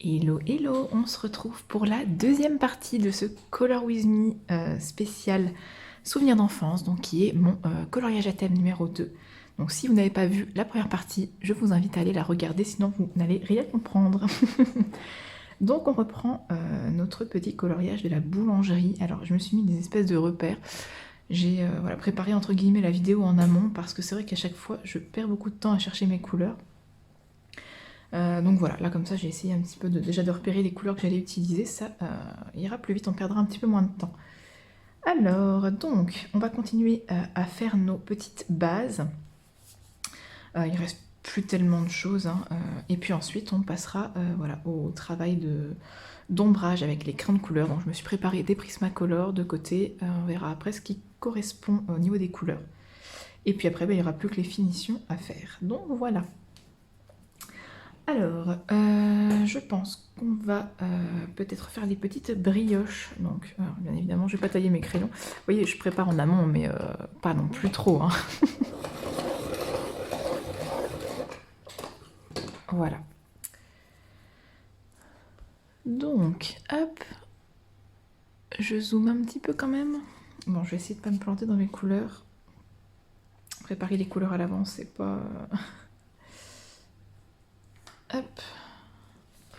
Hello, hello, on se retrouve pour la deuxième partie de ce Color With Me spécial Souvenir d'enfance, donc qui est mon coloriage à thème numéro 2. Donc si vous n'avez pas vu la première partie, je vous invite à aller la regarder, sinon vous n'allez rien comprendre. Donc on reprend notre petit coloriage de la boulangerie. Alors je me suis mis des espèces de repères. J'ai préparé entre guillemets la vidéo en amont parce que c'est vrai qu'à chaque fois je perds beaucoup de temps à chercher mes couleurs. Donc voilà, là comme ça j'ai essayé un petit peu déjà de repérer les couleurs que j'allais utiliser, ça ira plus vite, on perdra un petit peu moins de temps. Alors, donc, on va continuer à faire nos petites bases. Il reste plus tellement de choses, hein, et puis ensuite on passera au travail d'ombrage avec les crayons de couleur. Donc je me suis préparé des Prismacolor de côté, on verra après ce qui correspond au niveau des couleurs. Et puis après, il n'y aura plus que les finitions à faire. Donc voilà. Alors, je pense qu'on va peut-être faire des petites brioches. Donc, bien évidemment, je vais pas tailler mes crayons. Vous voyez, je prépare en amont, mais pas non plus trop, hein. Voilà. Donc, hop. Je zoome un petit peu quand même. Bon, je vais essayer de pas me planter dans mes couleurs. Préparer les couleurs à l'avance, c'est pas... Hop.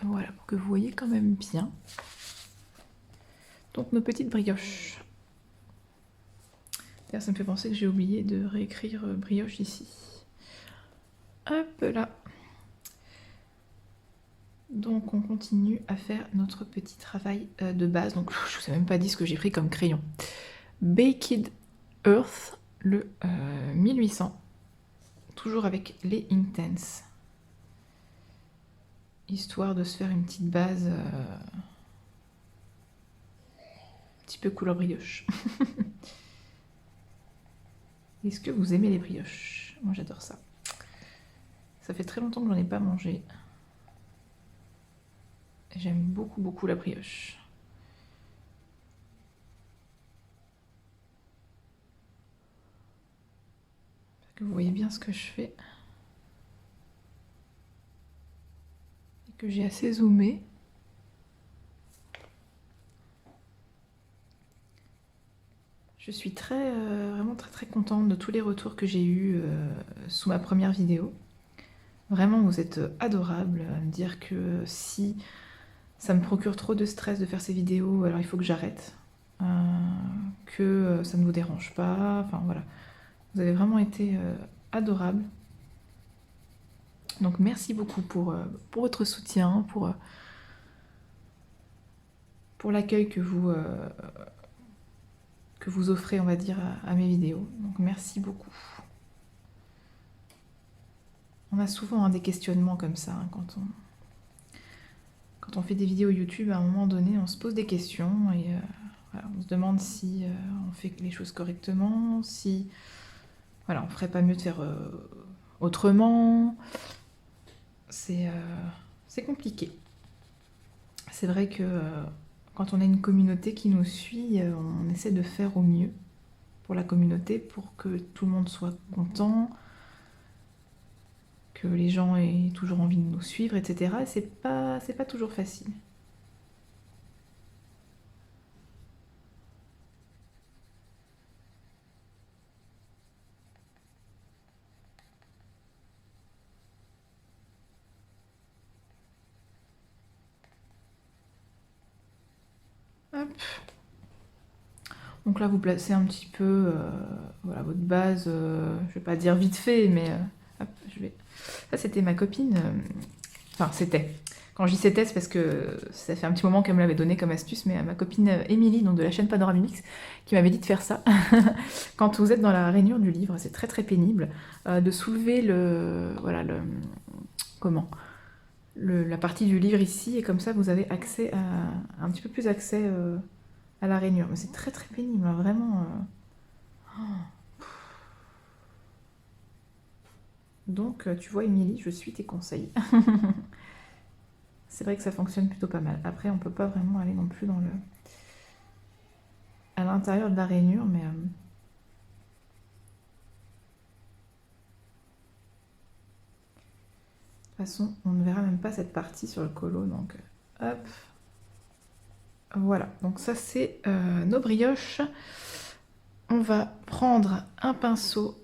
Voilà, pour que vous voyez quand même bien. Donc, nos petites brioches. D'ailleurs, ça me fait penser que j'ai oublié de réécrire brioche ici. Hop là. Donc on continue à faire notre petit travail de base. Donc je vous ai même pas dit ce que j'ai pris comme crayon. Baked Earth, le 1800. Toujours avec les Inktense. Histoire de se faire une petite base un petit peu couleur brioche. Est-ce que vous aimez les brioches? Moi j'adore ça. Ça fait très longtemps que j'en ai pas mangé. J'aime beaucoup beaucoup la brioche. Que vous voyez bien ce que je fais. Et que j'ai assez zoomé. Je suis vraiment très contente de tous les retours que j'ai eus sous ma première vidéo. Vraiment, vous êtes adorables à me dire que si ça me procure trop de stress de faire ces vidéos, alors il faut que j'arrête. Que ça ne vous dérange pas, enfin voilà. Vous avez vraiment été adorables. Donc merci beaucoup pour votre soutien, pour l'accueil que vous offrez, on va dire, à mes vidéos. Donc merci beaucoup. On a souvent des questionnements comme ça, hein, quand on fait des vidéos YouTube, à un moment donné, on se pose des questions et on se demande si on fait les choses correctement, si on ferait pas mieux de faire autrement. C'est compliqué. C'est vrai que quand on a une communauté qui nous suit, on essaie de faire au mieux pour la communauté, pour que tout le monde soit content, que les gens aient toujours envie de nous suivre, etc. Et c'est pas toujours facile. Hop. Donc là, vous placez un petit peu votre base, je vais pas dire vite fait, mais hop, ça, c'était ma copine. Enfin, c'était. Quand je dis c'était, c'est parce que ça fait un petit moment qu'elle me l'avait donné comme astuce, mais ma copine Émilie, donc de la chaîne Panoramix, qui m'avait dit de faire ça. Quand vous êtes dans la rainure du livre, c'est très pénible de soulever la partie du livre ici, et comme ça vous avez accès un petit peu plus accès à la rainure. Mais c'est très pénible, hein, vraiment. Donc tu vois, Émilie, je suis tes conseils. C'est vrai que ça fonctionne plutôt pas mal. Après, on peut pas vraiment aller non plus à l'intérieur de la rainure, mais... de toute façon, on ne verra même pas cette partie sur le colo, donc Hop. Voilà, donc ça c'est nos brioches. On va prendre un pinceau.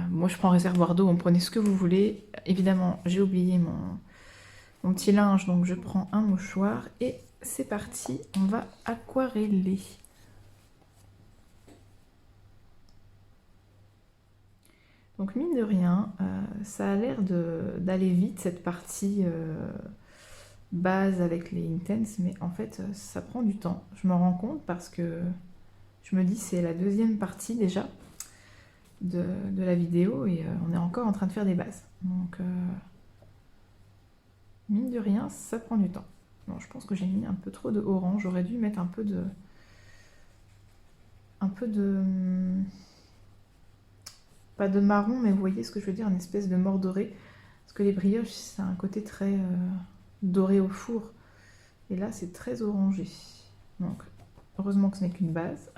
Moi je prends réservoir d'eau, on prenez ce que vous voulez. Évidemment, j'ai oublié mon petit linge, donc je prends un mouchoir. Et c'est parti, on va aquareller. Donc mine de rien, ça a l'air d'aller vite cette partie base avec les Intense, mais en fait ça prend du temps. Je me rends compte parce que je me dis c'est la deuxième partie déjà de la vidéo et on est encore en train de faire des bases. Donc mine de rien, ça prend du temps. Bon, je pense que j'ai mis un peu trop de orange, j'aurais dû mettre un peu de pas de marron, mais vous voyez ce que je veux dire, une espèce de mordoré. Parce que les brioches, c'est un côté très doré au four. Et là, c'est très orangé. Donc, heureusement que ce n'est qu'une base.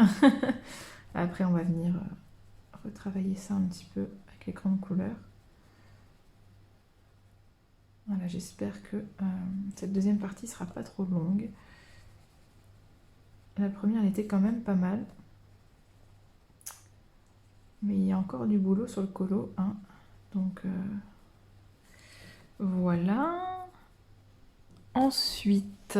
Après, on va venir retravailler ça un petit peu avec l'écran de couleur. Voilà, j'espère que cette deuxième partie sera pas trop longue. La première, elle était quand même pas mal. Mais il y a encore du boulot sur le colo, hein. Donc voilà. Ensuite,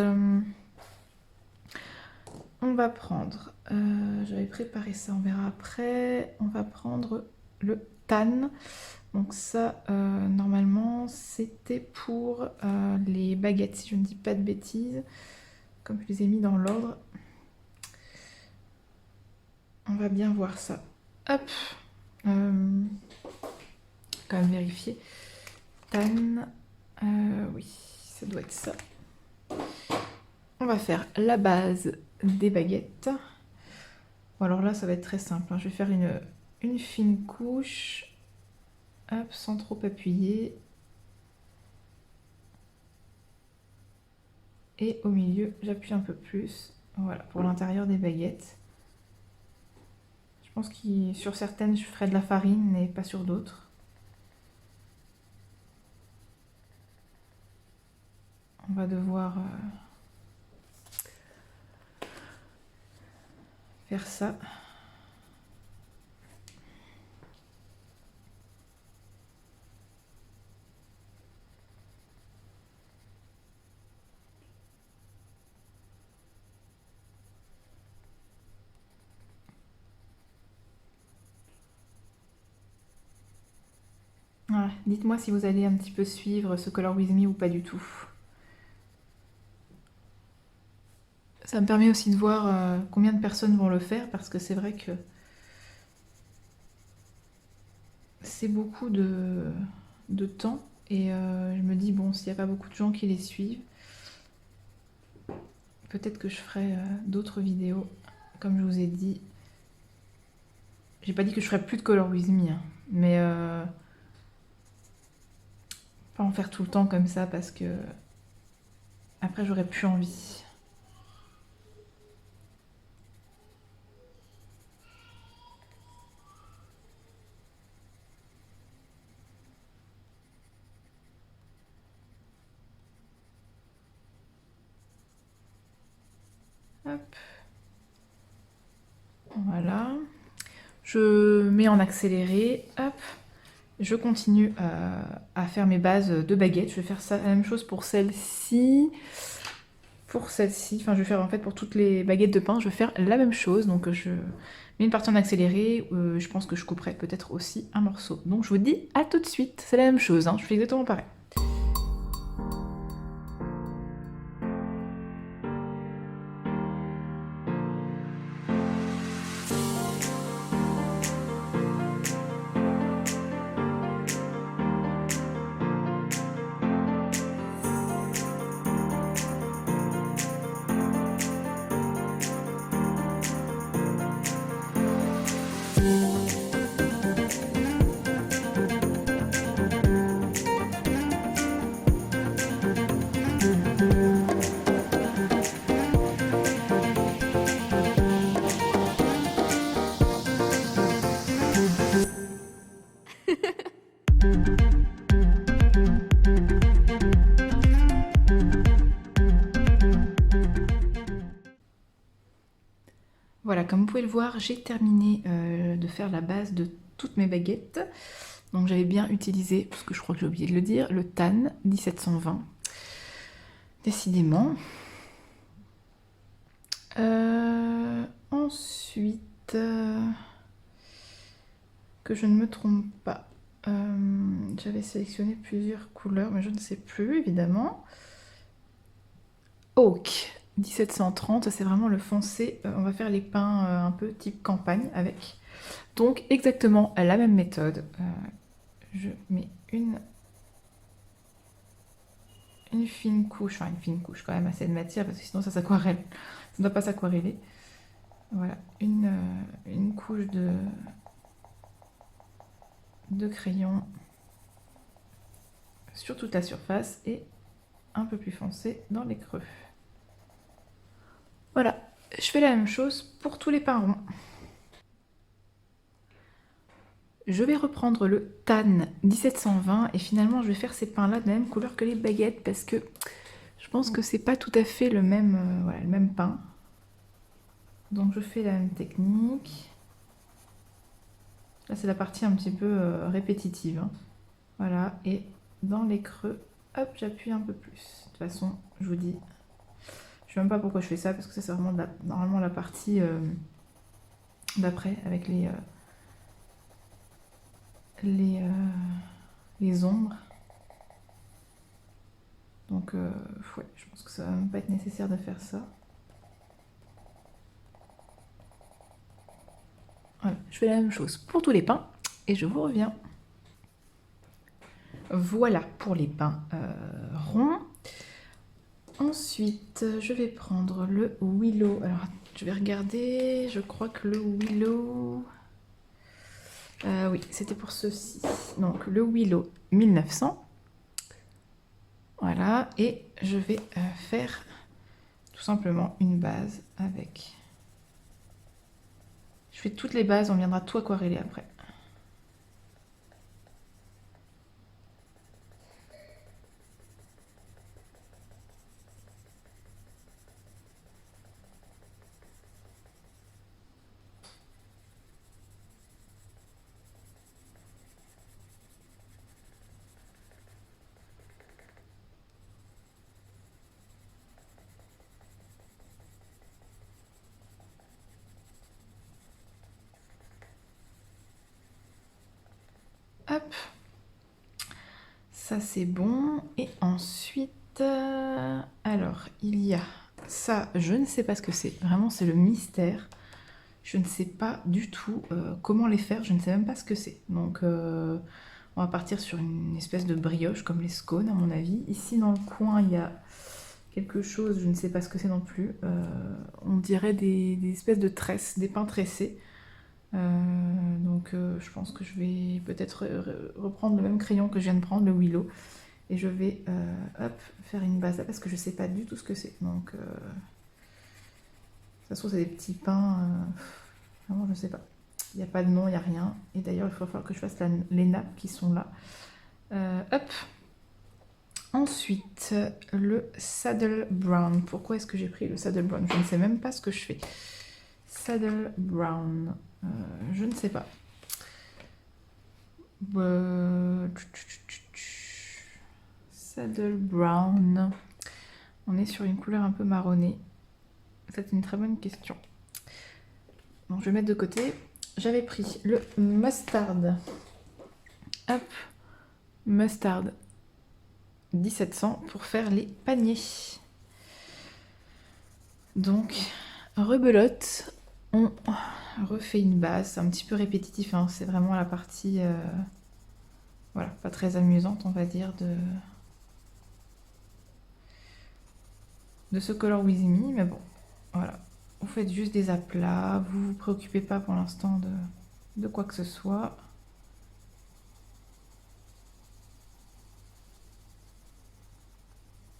on va prendre, j'avais préparé ça, on verra après. On va prendre le tan. Donc ça, normalement, c'était pour les baguettes, si je ne dis pas de bêtises. Comme je les ai mis dans l'ordre. On va bien voir ça. Hop, quand même vérifier. Tan, oui, ça doit être ça. On va faire la base des baguettes. Bon, alors là, ça va être très simple, hein. Je vais faire une fine couche, hop, sans trop appuyer. Et au milieu, j'appuie un peu plus. Voilà, pour l'intérieur des baguettes. Je pense que sur certaines, je ferai de la farine, mais pas sur d'autres. On va devoir faire ça. Voilà. Dites-moi si vous allez un petit peu suivre ce Color With Me ou pas du tout. Ça me permet aussi de voir combien de personnes vont le faire, parce que c'est vrai que c'est beaucoup de temps. Et je me dis, bon, s'il n'y a pas beaucoup de gens qui les suivent, peut-être que je ferai d'autres vidéos. Comme je vous ai dit, j'ai pas dit que je ferais plus de Color With Me, hein, mais pas en faire tout le temps comme ça, parce que après j'aurais plus envie. Hop. Voilà. Je mets en accéléré. Hop. Je continue à faire mes bases de baguettes. Je vais faire ça, la même chose pour celle-ci. Pour celle-ci, enfin je vais faire en fait pour toutes les baguettes de pain, je vais faire la même chose. Donc je mets une partie en accéléré. Je pense que je couperai peut-être aussi un morceau. Donc je vous dis à tout de suite. C'est la même chose, hein, je fais exactement pareil. Voilà, comme vous pouvez le voir, j'ai terminé de faire la base de toutes mes baguettes. Donc j'avais bien utilisé, parce que je crois que j'ai oublié de le dire, le TAN 1720. Décidément. Ensuite, que je ne me trompe pas, j'avais sélectionné plusieurs couleurs, mais je ne sais plus, évidemment. Oak 1730, c'est vraiment le foncé. On va faire les pins un peu type campagne avec. Donc exactement la même méthode. Je mets une fine couche, enfin une fine couche quand même, assez de matière, parce que sinon ça s'aquarelle. Ça ne doit pas s'aquareller. Voilà, une couche de crayon sur toute la surface et un peu plus foncé dans les creux. Voilà, je fais la même chose pour tous les pins ronds. Je vais reprendre le TAN 1720 et finalement je vais faire ces pins là de la même couleur que les baguettes parce que je pense que c'est pas tout à fait le même, voilà, le même pain. Donc je fais la même technique. Là c'est la partie un petit peu répétitive, hein. Voilà, et dans les creux, hop, j'appuie un peu plus. De toute façon, je vous dis, je sais même pas pourquoi je fais ça parce que ça c'est vraiment normalement la partie d'après avec les ombres. Donc ouais, je pense que ça va même pas être nécessaire de faire ça. Voilà, je fais la même chose pour tous les pins et je vous reviens. Voilà pour les pins ronds. Ensuite, je vais prendre le Willow. Alors, je vais regarder. Je crois que le Willow... oui, c'était pour ceci. Donc, le Willow 1900. Voilà, et je vais faire tout simplement une base avec... Je fais toutes les bases, on viendra tout aquareller après. Hop, ça c'est bon. Et ensuite, alors il y a ça, je ne sais pas ce que c'est. Vraiment, c'est le mystère. Je ne sais pas du tout comment les faire. Je ne sais même pas ce que c'est. Donc, on va partir sur une espèce de brioche comme les scones à mon avis. Ici dans le coin, il y a quelque chose, je ne sais pas ce que c'est non plus. On dirait des espèces de tresses, des pains tressés. Donc je pense que je vais peut-être reprendre le même crayon que je viens de prendre, le Willow, et je vais hop, faire une base là parce que je sais pas du tout ce que c'est. Donc ça se trouve c'est des petits pains, vraiment je sais pas. Il n'y a pas de nom, il n'y a rien. Et d'ailleurs il va falloir que je fasse les nappes qui sont là. Hop. Ensuite, le Saddle Brown. Pourquoi est-ce que j'ai pris le Saddle Brown? Je ne sais même pas ce que je fais. Saddle Brown. Je ne sais pas. Saddle Brown. On est sur une couleur un peu marronnée. C'est une très bonne question. Donc je vais mettre de côté. J'avais pris le Mustard. Hop. Mustard 1700 pour faire les paniers. Donc, rebelote, on refait une base. C'est un petit peu répétitif, hein. C'est vraiment la partie, voilà, pas très amusante, on va dire, de ce Color With Me. Mais bon, voilà. Vous faites juste des aplats. Vous vous préoccupez pas pour l'instant de quoi que ce soit.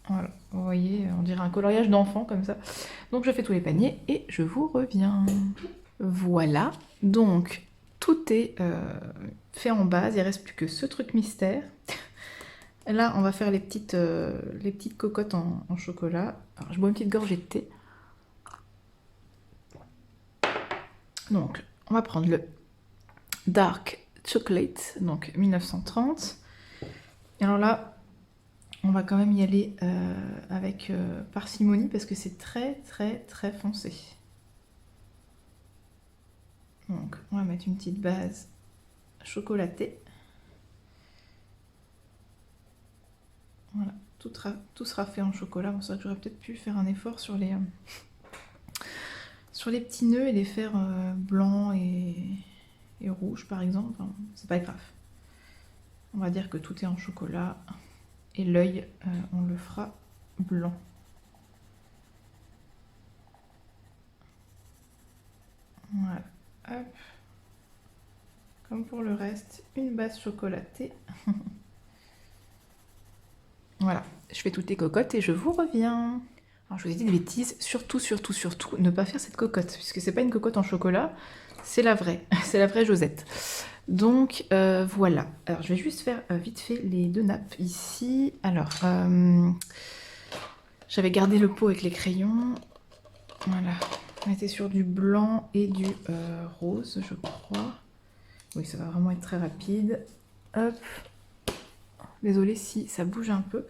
Voilà, vous voyez, on dirait un coloriage d'enfant comme ça. Donc je fais tous les paniers et je vous reviens. Voilà, donc tout est fait en base, il ne reste plus que ce truc mystère. Là, on va faire les petites cocottes en chocolat. Alors, je bois une petite gorgée de thé. Donc, on va prendre le Dark Chocolate, donc 1930. Et alors là, on va quand même y aller avec parcimonie parce que c'est très très très foncé. Donc, on va mettre une petite base chocolatée. Voilà, tout sera fait en chocolat. Bon, c'est vrai que j'aurais peut-être pu faire un effort sur les petits nœuds et les faire blancs et rouges par exemple. Enfin, c'est pas grave. On va dire que tout est en chocolat et l'œil, on le fera blanc. Voilà, hop. Comme pour le reste, une base chocolatée. Voilà, je fais toutes les cocottes et je vous reviens. Alors je vous ai dit des bêtises, surtout, ne pas faire cette cocotte, puisque c'est pas une cocotte en chocolat, c'est la vraie, c'est la vraie Josette. Donc voilà, alors je vais juste faire vite fait les deux nappes ici. Alors, j'avais gardé le pot avec les crayons, voilà, on était sur du blanc et du rose, je crois. Oui, ça va vraiment être très rapide. Hop, désolée si ça bouge un peu.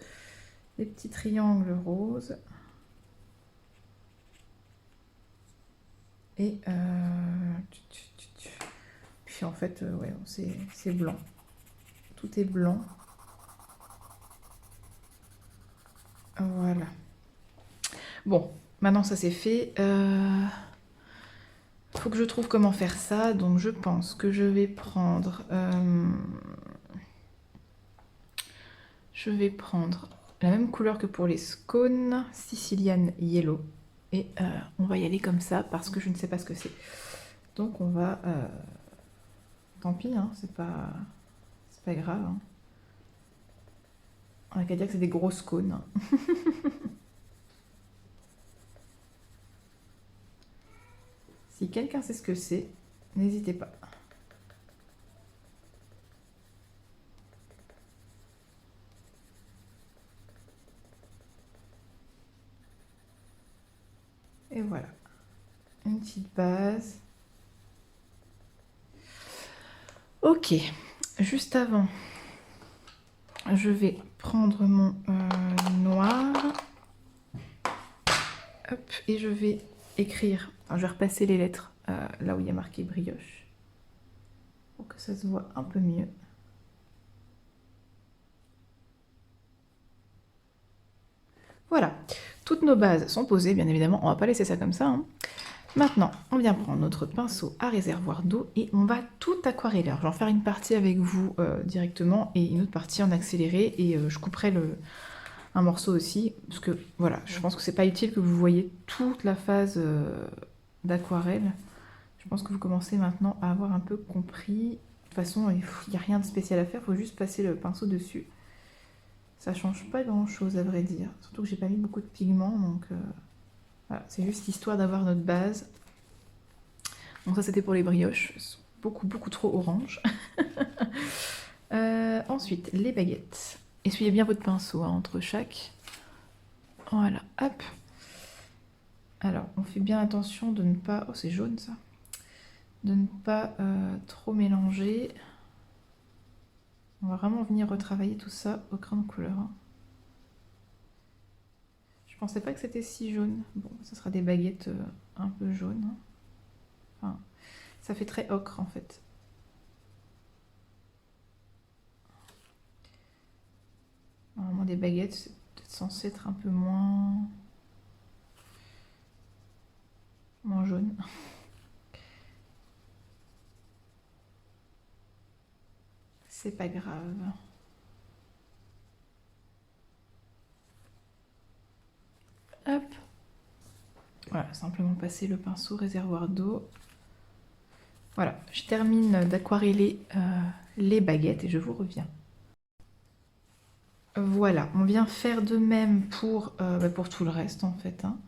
Des petits triangles roses. Et puis en fait, ouais, c'est blanc. Tout est blanc. Voilà. Bon, maintenant ça c'est fait. Faut que je trouve comment faire ça. Donc je pense que je vais prendre... la même couleur que pour les scones, Sicilian Yellow. Et on va y aller comme ça parce que je ne sais pas ce que c'est. Donc on va... tant pis, hein, c'est pas grave. Hein. On n'a qu'à dire que c'est des grosses cônes. Si quelqu'un sait ce que c'est, n'hésitez pas. Et voilà, une petite base. Ok, juste avant, je vais prendre mon noir. Hop, et je vais écrire, enfin, je vais repasser les lettres là où il y a marqué brioche, pour que ça se voit un peu mieux. Voilà, toutes nos bases sont posées, bien évidemment, on va pas laisser ça comme ça. Hein. Maintenant, on vient prendre notre pinceau à réservoir d'eau et on va tout aquareller. Alors, je vais en faire une partie avec vous directement et une autre partie en accéléré et je couperai un morceau aussi, parce que voilà, je pense que c'est pas utile que vous voyez toute la phase d'aquarelle. Je pense que vous commencez maintenant à avoir un peu compris. De toute façon, il n'y a rien de spécial à faire, il faut juste passer le pinceau dessus. Ça change pas grand chose à vrai dire, surtout que j'ai pas mis beaucoup de pigments, donc voilà, c'est juste histoire d'avoir notre base. Donc ça c'était pour les brioches, beaucoup trop orange. Ensuite, les baguettes. Essuyez bien votre pinceau hein, entre chaque. Voilà, hop. Alors, on fait bien attention de ne pas... Oh, c'est jaune ça. De ne pas trop mélanger. On va vraiment venir retravailler tout ça au crayon de couleur. Hein. Je pensais pas que c'était si jaune. Bon, ça sera des baguettes un peu jaunes. Hein. Enfin, ça fait très ocre en fait. Normalement, des baguettes, c'est peut-être censé être un peu moins jaune. C'est pas grave. Hop. Voilà, simplement passer le pinceau réservoir d'eau. Voilà, je termine d'aquareller les baguettes et je vous reviens. Voilà, on vient faire de même pour tout le reste en fait. Hein.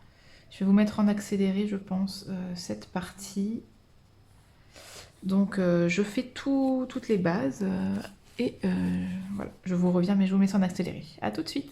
Je vais vous mettre en accéléré, je pense, cette partie. Donc je fais toutes les bases et voilà, je vous reviens mais je vous mets ça en accéléré. A tout de suite.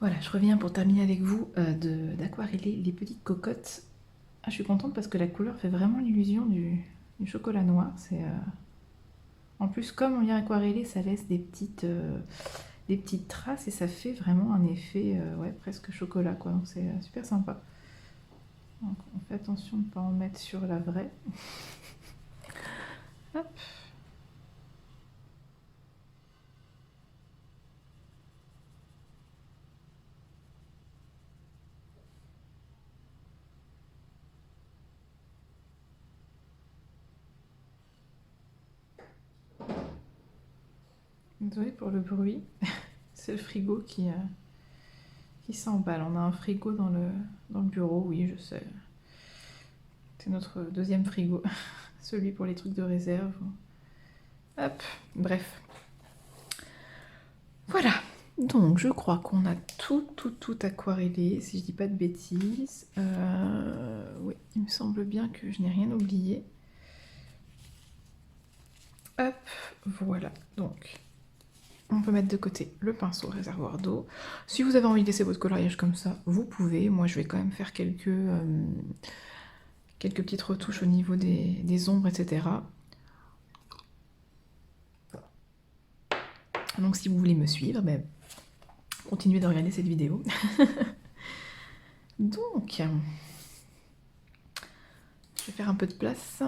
Voilà, je reviens pour terminer avec vous d'aquareller les petites cocottes. Ah, je suis contente parce que la couleur fait vraiment l'illusion du chocolat noir. En plus, comme on vient aquareller, ça laisse des petites traces et ça fait vraiment un effet ouais, presque chocolat, quoi. Donc c'est super sympa. Donc on fait attention de ne pas en mettre sur la vraie. Hop. Désolée pour le bruit. C'est le frigo qui s'emballe. On a un frigo dans le bureau, oui, je sais. C'est notre deuxième frigo. Celui pour les trucs de réserve. Hop, bref. Voilà. Donc, je crois qu'on a tout aquarellé, si je dis pas de bêtises. Oui, il me semble bien que je n'ai rien oublié. Hop, voilà. Donc, on peut mettre de côté le pinceau réservoir d'eau. Si vous avez envie de laisser votre coloriage comme ça, vous pouvez. Moi, je vais quand même faire quelques petites retouches au niveau des ombres, etc. Donc, si vous voulez me suivre, ben, continuez de regarder cette vidéo. Donc, je vais faire un peu de place.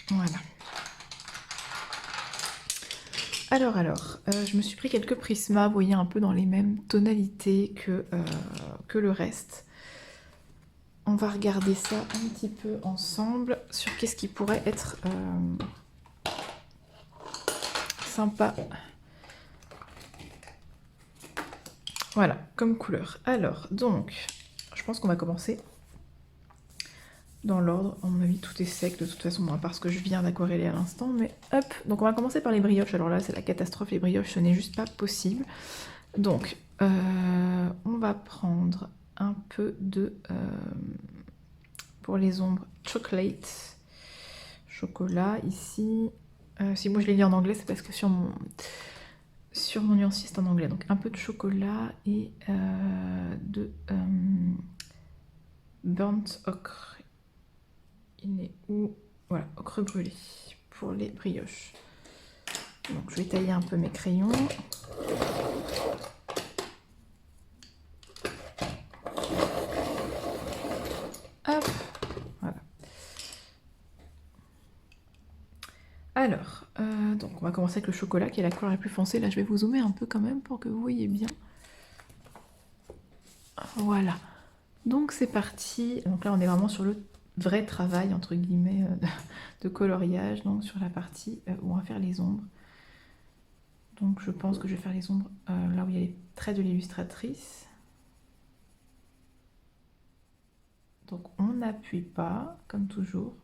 Voilà. Alors, je me suis pris quelques Prisma, vous voyez, un peu dans les mêmes tonalités que le reste. On va regarder ça un petit peu ensemble sur qu'est-ce qui pourrait être sympa. Voilà, comme couleur. Alors, donc, je pense qu'on va commencer dans l'ordre. À mon avis, tout est sec de toute façon, à part ce que je viens d'aquareller à l'instant. Mais hop, donc on va commencer par les brioches. Alors là, c'est la catastrophe, les brioches, ce n'est juste pas possible. Donc, on va prendre un peu de... pour les ombres, chocolate. Chocolat, ici. Si moi je l'ai dit en anglais, c'est parce que sur mon nuancier, c'est en anglais. Donc un peu de chocolat et de burnt ocre. Il est où? Voilà, ocre brûlé pour les brioches. Donc je vais tailler un peu mes crayons. Hop, voilà. Alors, donc on va commencer avec le chocolat qui est la couleur la plus foncée. Là je vais vous zoomer un peu quand même pour que vous voyez bien. Voilà. Donc c'est parti. Donc là on est vraiment sur le vrai travail entre guillemets de coloriage, donc sur la partie où on va faire les ombres. Donc je pense que je vais faire les ombres là où il y a les traits de l'illustratrice. Donc on n'appuie pas, comme toujours.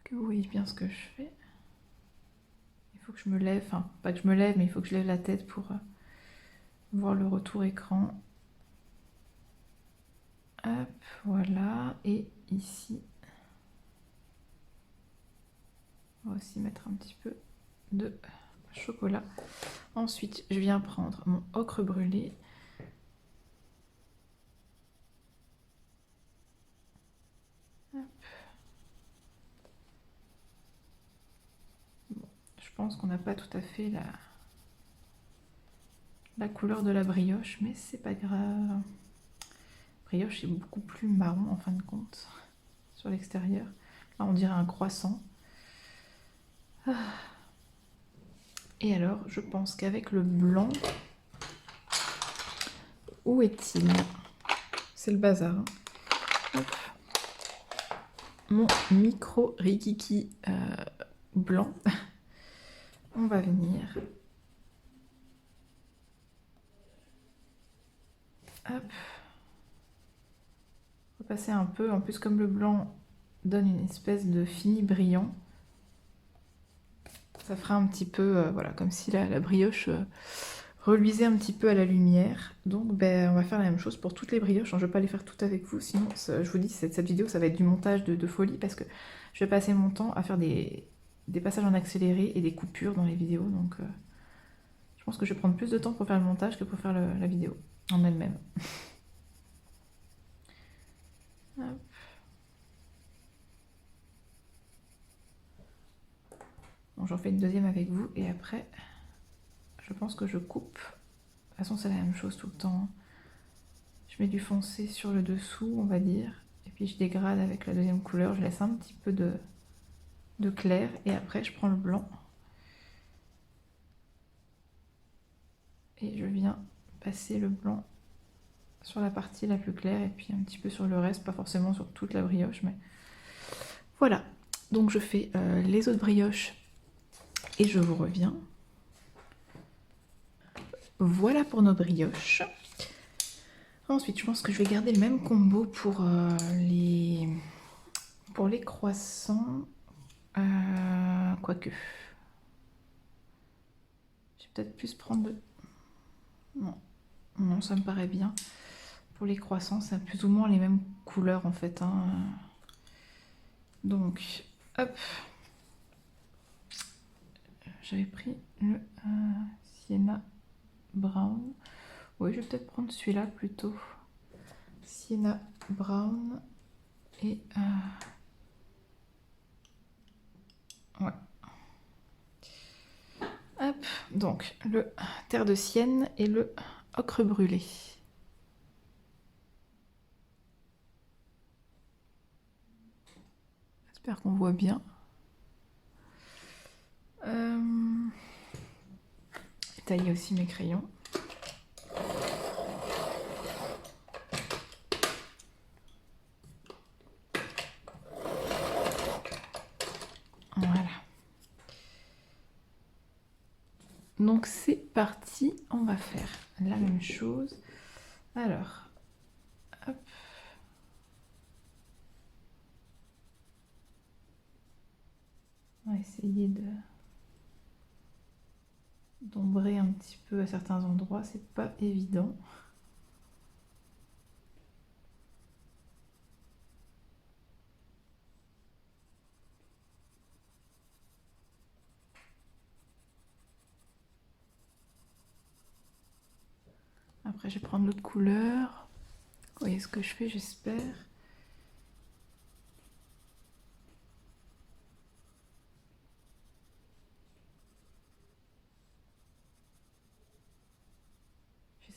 Que vous voyez bien ce que je fais. Il faut que je me lève, enfin pas que je me lève, mais il faut que je lève la tête pour voir le retour écran. Hop, voilà. Et ici, on va aussi mettre un petit peu de chocolat. Ensuite, je viens prendre mon ocre brûlé. Hop. Bon, je pense qu'on n'a pas tout à fait la couleur de la brioche, mais c'est pas grave. Brioche est beaucoup plus marron en fin de compte sur l'extérieur. Là, on dirait un croissant. Et alors, je pense qu'avec le blanc, où est-il? C'est le bazar. Hein. Hop. Mon micro rikiki blanc. On va venir. Hop. Repasser un peu. En plus, comme le blanc donne une espèce de fini brillant, ça fera un petit peu, voilà, comme si la brioche reluisait un petit peu à la lumière. Donc on va faire la même chose pour toutes les brioches. Je ne vais pas les faire toutes avec vous, sinon je vous dis, cette vidéo ça va être du montage de folie parce que je vais passer mon temps à faire des passages en accéléré et des coupures dans les vidéos. Donc je pense que je vais prendre plus de temps pour faire le montage que pour faire la vidéo en elle-même. Bon, j'en fais une deuxième avec vous et après je pense que je coupe. De toute façon c'est la même chose tout le temps. Je mets du foncé sur le dessous, on va dire, et puis je dégrade avec la deuxième couleur. Je laisse un petit peu de clair et après je prends le blanc et je viens passer le blanc sur la partie la plus claire et puis un petit peu sur le reste, pas forcément sur toute la brioche, mais voilà. Donc je fais les autres brioches et je vous reviens. Voilà pour nos brioches. Ensuite, je pense que je vais garder le même combo pour les croissants. Quoique. Je vais peut-être plus prendre de... Non, ça me paraît bien. Pour les croissants, c'est plus ou moins les mêmes couleurs en fait. Hein. Donc, hop. J'avais pris le Sienna Brown. Oui, je vais peut-être prendre celui-là plutôt. Sienna Brown. Et... ouais. Hop. Donc, le terre de sienne et le ocre brûlé. J'espère qu'on voit bien. J'ai taillé aussi mes crayons. Voilà. Donc c'est parti, on va faire la même chose. Alors, hop. On va essayer d'ombrer un petit peu à certains endroits, c'est pas évident. Après je vais prendre l'autre couleur. Vous voyez ce que je fais, j'espère.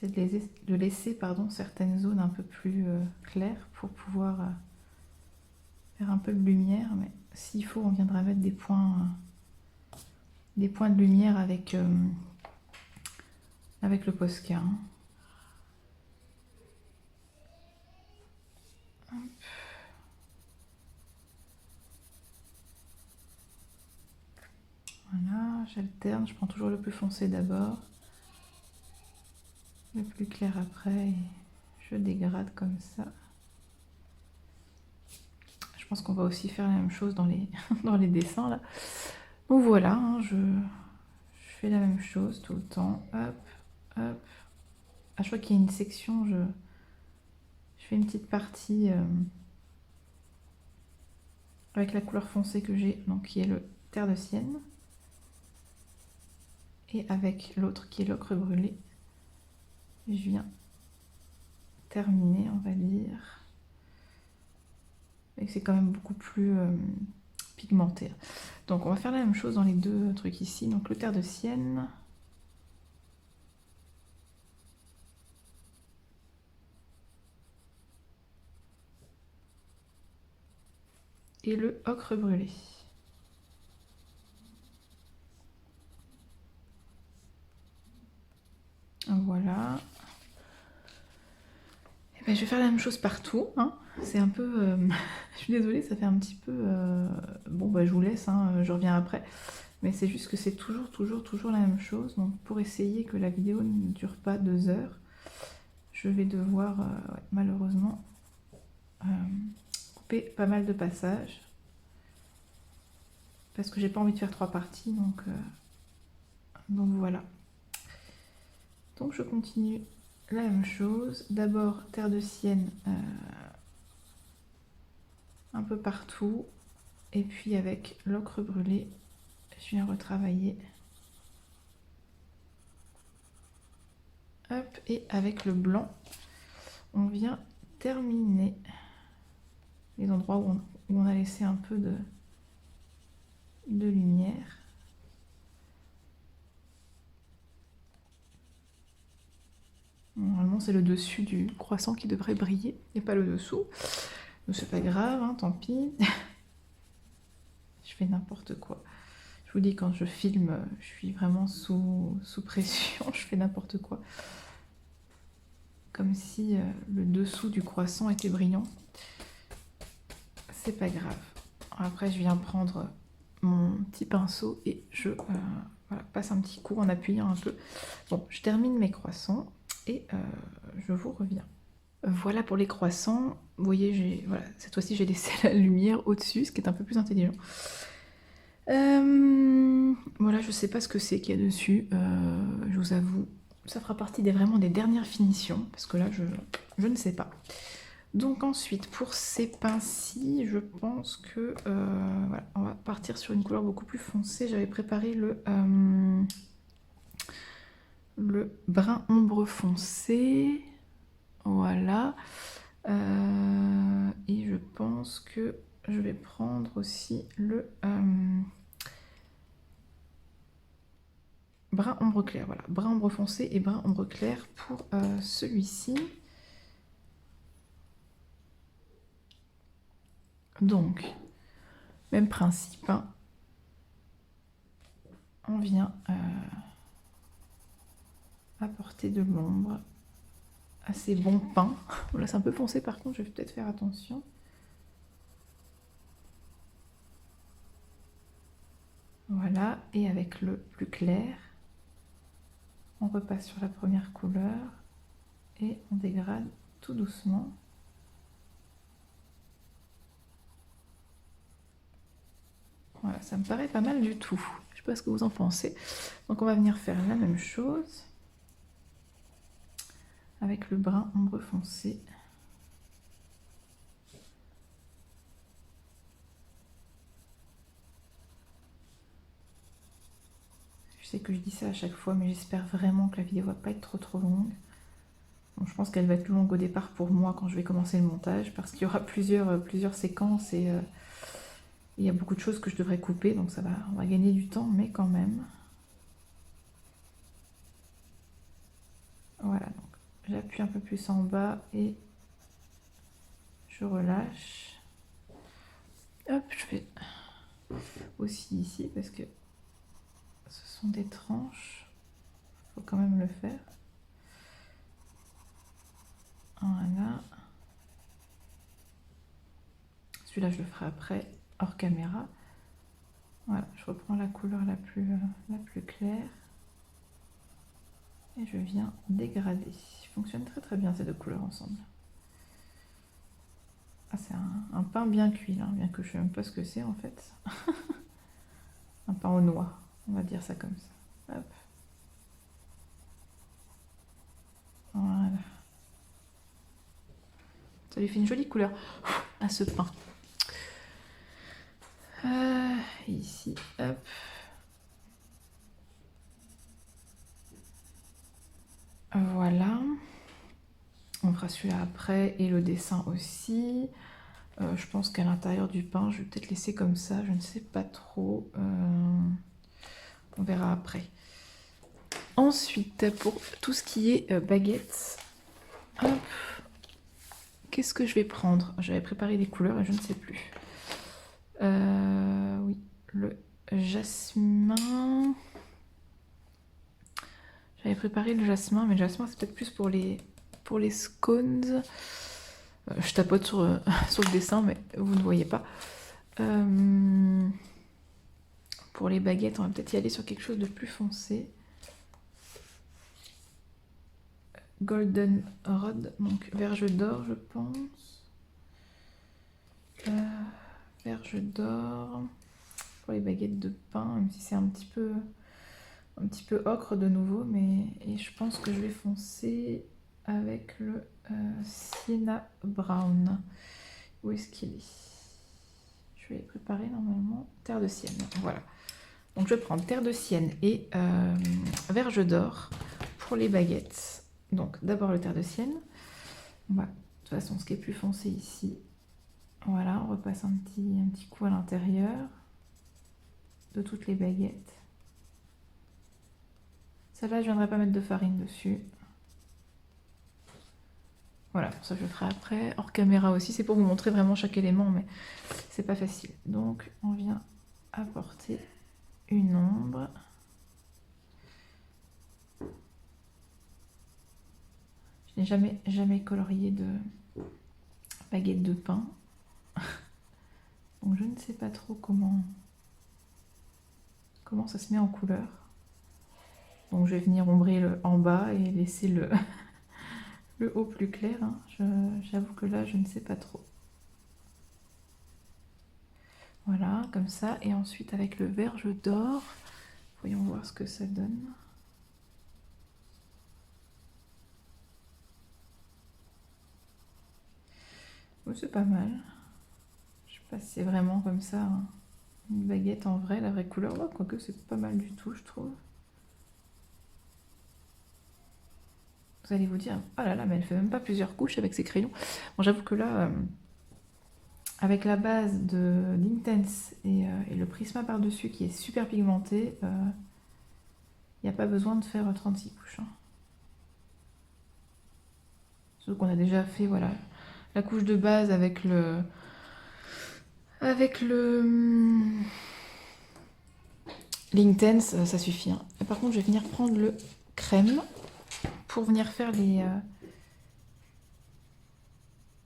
J'essaie de laisser certaines zones un peu plus claires pour pouvoir faire un peu de lumière, mais s'il faut on viendra mettre des points de lumière avec le Posca. Hein. Voilà, j'alterne, je prends toujours le plus foncé d'abord, le plus clair après, et je dégrade comme ça. Je pense qu'on va aussi faire la même chose dans les, dans les dessins là. Donc voilà, hein, je fais la même chose tout le temps. Hop, hop. À chaque fois qu'il y a une section, je fais une petite partie avec la couleur foncée que j'ai, donc qui est le terre de sienne. Et avec l'autre qui est l'ocre brûlé. Et je viens terminer, on va dire. Et c'est quand même beaucoup plus pigmenté. Donc on va faire la même chose dans les deux trucs ici. Donc le terre de sienne. Et le ocre brûlé. Voilà. Et ben, je vais faire la même chose partout. Hein. C'est un peu... je suis désolée, ça fait un petit peu... Bon, bah, je vous laisse, hein, je reviens après. Mais c'est juste que c'est toujours la même chose. Donc pour essayer que la vidéo ne dure pas 2 heures, je vais devoir, ouais, malheureusement, couper pas mal de passages. Parce que j'ai pas envie de faire 3 parties, donc voilà. Donc je continue la même chose. D'abord terre de sienne un peu partout. Et puis avec l'ocre brûlée, je viens retravailler. Hop, et avec le blanc, on vient terminer les endroits où on a laissé un peu de lumière. Normalement, c'est le dessus du croissant qui devrait briller et pas le dessous. Mais c'est pas grave, hein, tant pis. Je fais n'importe quoi. Je vous dis, quand je filme, je suis vraiment sous pression, je fais n'importe quoi. Comme si le dessous du croissant était brillant. C'est pas grave. Après, je viens prendre mon petit pinceau et je voilà, passe un petit coup en appuyant un peu. Bon, je termine mes croissants et je vous reviens. Voilà pour les croissants. Vous voyez, voilà, cette fois-ci, j'ai laissé la lumière au-dessus, ce qui est un peu plus intelligent. Voilà, je sais pas ce que c'est qu'il y a dessus. Je vous avoue, ça fera partie vraiment des dernières finitions, parce que là, je ne sais pas. Donc ensuite, pour ces pinces-ci, je pense que voilà, on va partir sur une couleur beaucoup plus foncée. J'avais préparé le brun ombre foncé. Voilà. Et je pense que je vais prendre aussi le brun ombre clair. Voilà, brun ombre foncé et brun ombre clair pour celui-ci. Donc, même principe, hein. On vient apporter de l'ombre à ces bons pins. Là, c'est un peu foncé, par contre, je vais peut-être faire attention. Voilà, et avec le plus clair, on repasse sur la première couleur et on dégrade tout doucement. Voilà, ça me paraît pas mal du tout. Je sais pas ce que vous en pensez. Donc on va venir faire la même chose avec le brun ombre foncé. Je sais que je dis ça à chaque fois, mais j'espère vraiment que la vidéo va pas être trop longue. Bon, je pense qu'elle va être longue au départ pour moi quand je vais commencer le montage, parce qu'il y aura plusieurs séquences et il y a beaucoup de choses que je devrais couper, donc on va gagner du temps, mais quand même. Voilà, donc j'appuie un peu plus en bas et je relâche. Hop, je fais aussi ici parce que ce sont des tranches, il faut quand même le faire. Voilà. Celui-là, je le ferai après, hors caméra. Voilà, je reprends la couleur la plus claire. Et je viens dégrader. Il fonctionne très très bien ces deux couleurs ensemble. Ah, c'est un pain bien cuit, là, bien que je ne sais même pas ce que c'est en fait. Un pain aux noix, on va dire ça comme ça. Hop. Voilà. Ça lui fait une jolie couleur à ce pain. Ici, hop. Voilà. On fera celui-là après et le dessin aussi. Je pense qu'à l'intérieur du pain, je vais peut-être laisser comme ça, je ne sais pas trop. On verra après. Ensuite, pour tout ce qui est baguette, hop, qu'est-ce que je vais prendre? J'avais préparé des couleurs et je ne sais plus. Oui, le jasmin. J'avais préparé le jasmin, mais le jasmin c'est peut-être plus pour les scones. Je tapote sur le dessin, mais vous ne voyez pas. Pour les baguettes, on va peut-être y aller sur quelque chose de plus foncé. Golden Rod, donc verge d'or, je pense. Verge d'or pour les baguettes de pain, même si c'est un petit peu un petit peu ocre de nouveau, mais et je pense que je vais foncer avec le Sienna Brown. Où est-ce qu'il est? Je vais préparer normalement terre de sienne. Voilà. Donc je prends terre de sienne et verge d'or pour les baguettes. Donc d'abord le terre de sienne. On va, de toute façon, ce qui est plus foncé ici. Voilà, on repasse un petit coup à l'intérieur de toutes les baguettes. Celle-là, je ne viendrai pas mettre de farine dessus. Voilà, ça je le ferai après, hors caméra aussi. C'est pour vous montrer vraiment chaque élément, mais c'est pas facile. Donc, on vient apporter une ombre. Je n'ai jamais colorié de baguette de pain. Donc, je ne sais pas trop comment ça se met en couleur. Donc, je vais venir ombrer le en bas et laisser le haut plus clair. Hein. J'avoue que là, je ne sais pas trop. Voilà, comme ça. Et ensuite, avec le verge d'or, voyons voir ce que ça donne. Oui, c'est pas mal. Je sais pas si c'est vraiment comme ça, hein, une baguette en vrai, la vraie couleur. Oh, quoique c'est pas mal du tout, je trouve. Vous allez vous dire, oh là là, mais elle fait même pas plusieurs couches avec ses crayons. Bon, j'avoue que là, avec la base de l'Intense et le Prisma par-dessus qui est super pigmenté, il n'y a pas besoin de faire 36 couches. Hein. Surtout qu'on a déjà fait, voilà, la couche de base avec le... l'Intense, ça suffit. Hein. Et par contre, je vais venir prendre le crème pour venir faire les...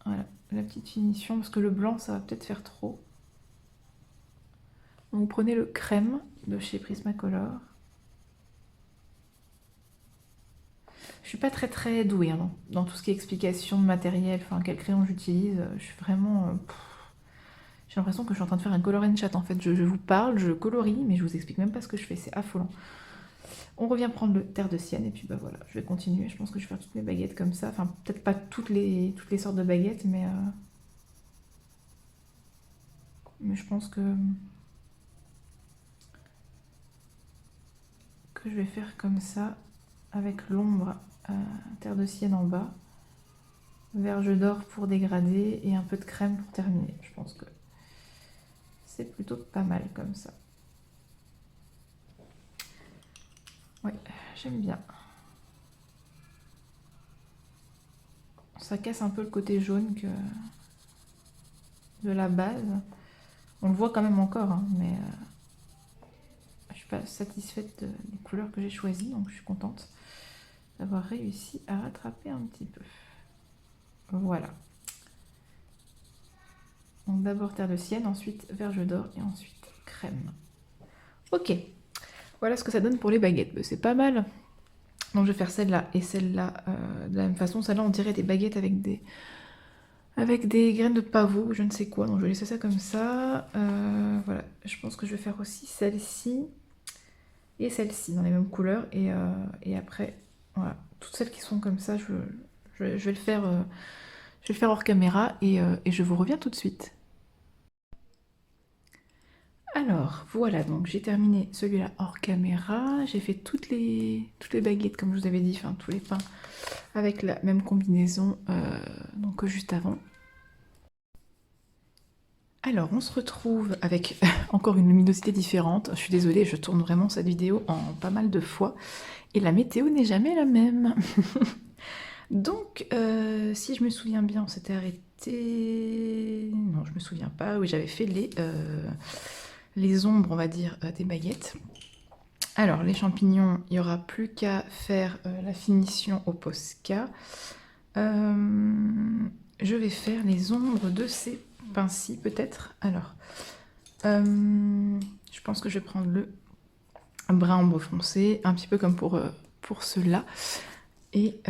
voilà, la petite finition, parce que le blanc, ça va peut-être faire trop. Donc, vous prenez le crème de chez Prismacolor. Je suis pas très douée hein, dans tout ce qui est explication de matériel, enfin quel crayon j'utilise. Je suis vraiment... j'ai l'impression que je suis en train de faire un color and chat en fait. Je vous parle, je colorie, mais je vous explique même pas ce que je fais, c'est affolant. On revient prendre le terre de sienne et puis bah voilà, je vais continuer. Je pense que je vais faire toutes mes baguettes comme ça. Enfin, peut-être pas toutes les sortes de baguettes, mais je pense que je vais faire comme ça, avec l'ombre terre de sienne en bas, verge d'or pour dégrader et un peu de crème pour terminer. Je pense que c'est plutôt pas mal comme ça. Oui, j'aime bien. Ça casse un peu le côté jaune de la base. On le voit quand même encore, hein, mais je suis pas satisfaite des couleurs que j'ai choisies, donc je suis contente d'avoir réussi à rattraper un petit peu. Voilà. Donc d'abord terre de sienne, ensuite verge d'or et ensuite crème. Ok, voilà ce que ça donne pour les baguettes. C'est pas mal. Donc je vais faire celle-là et celle-là de la même façon. Celle-là on dirait des baguettes avec des graines de pavot, je ne sais quoi. Donc je vais laisser ça comme ça. Voilà, je pense que je vais faire aussi celle-ci et celle-ci dans les mêmes couleurs. Et après, voilà, toutes celles qui sont comme ça, je vais le faire, hors caméra et je vous reviens tout de suite. Alors voilà, donc j'ai terminé celui-là hors caméra. J'ai fait toutes les baguettes comme je vous avais dit, enfin tous les pains avec la même combinaison donc que juste avant. Alors on se retrouve avec encore une luminosité différente. Je suis désolée, je tourne vraiment cette vidéo en pas mal de fois et la météo n'est jamais la même. Donc si je me souviens bien, on s'était arrêté... Non, je me souviens pas. Oui, j'avais fait les ombres, on va dire, des baguettes. Alors, les champignons, il n'y aura plus qu'à faire la finition au Posca. Je vais faire les ombres de ces pains-ci, peut-être. Alors, je pense que je vais prendre le brun ombre foncé, un petit peu comme pour ceux-là. Et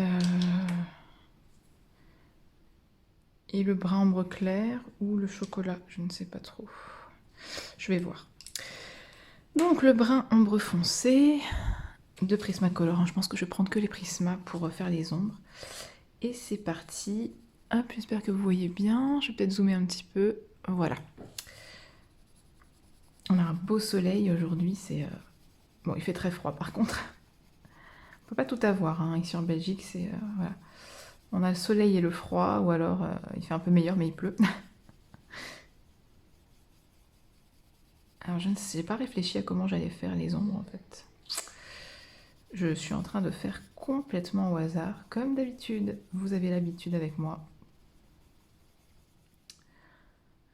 le brun ombre clair ou le chocolat, je ne sais pas trop. Je vais voir. Donc le brun ombre foncé, de Prismacolor, hein. Je pense que je vais prendre que les Prisma pour faire les ombres. Et c'est parti. Hop, j'espère que vous voyez bien. Je vais peut-être zoomer un petit peu. Voilà. On a un beau soleil aujourd'hui. Bon, il fait très froid par contre. On peut pas tout avoir, hein. Ici en Belgique, voilà. On a le soleil et le froid, ou alors il fait un peu meilleur, mais il pleut. Alors je ne sais, j'ai pas réfléchi à comment j'allais faire les ombres en fait. Je suis en train de faire complètement au hasard, comme d'habitude. Vous avez l'habitude avec moi.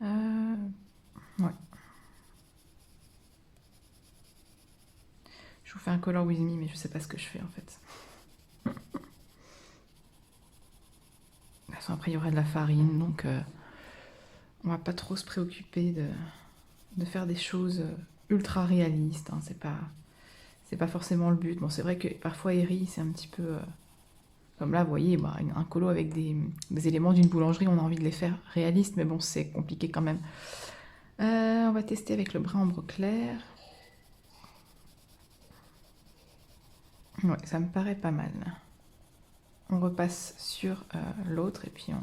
Ouais. Je vous fais un color with me, mais je sais pas ce que je fais en fait. De toute façon, après il y aura de la farine, donc on va pas trop se préoccuper de faire des choses ultra réalistes, hein. C'est pas forcément le but. Bon, c'est vrai que parfois Eri, c'est un petit peu comme là, vous voyez, bah, un colo avec des éléments d'une boulangerie, on a envie de les faire réalistes, mais bon, c'est compliqué quand même. On va tester avec le brun ombre clair. Ouais, ça me paraît pas mal. On repasse sur l'autre et puis on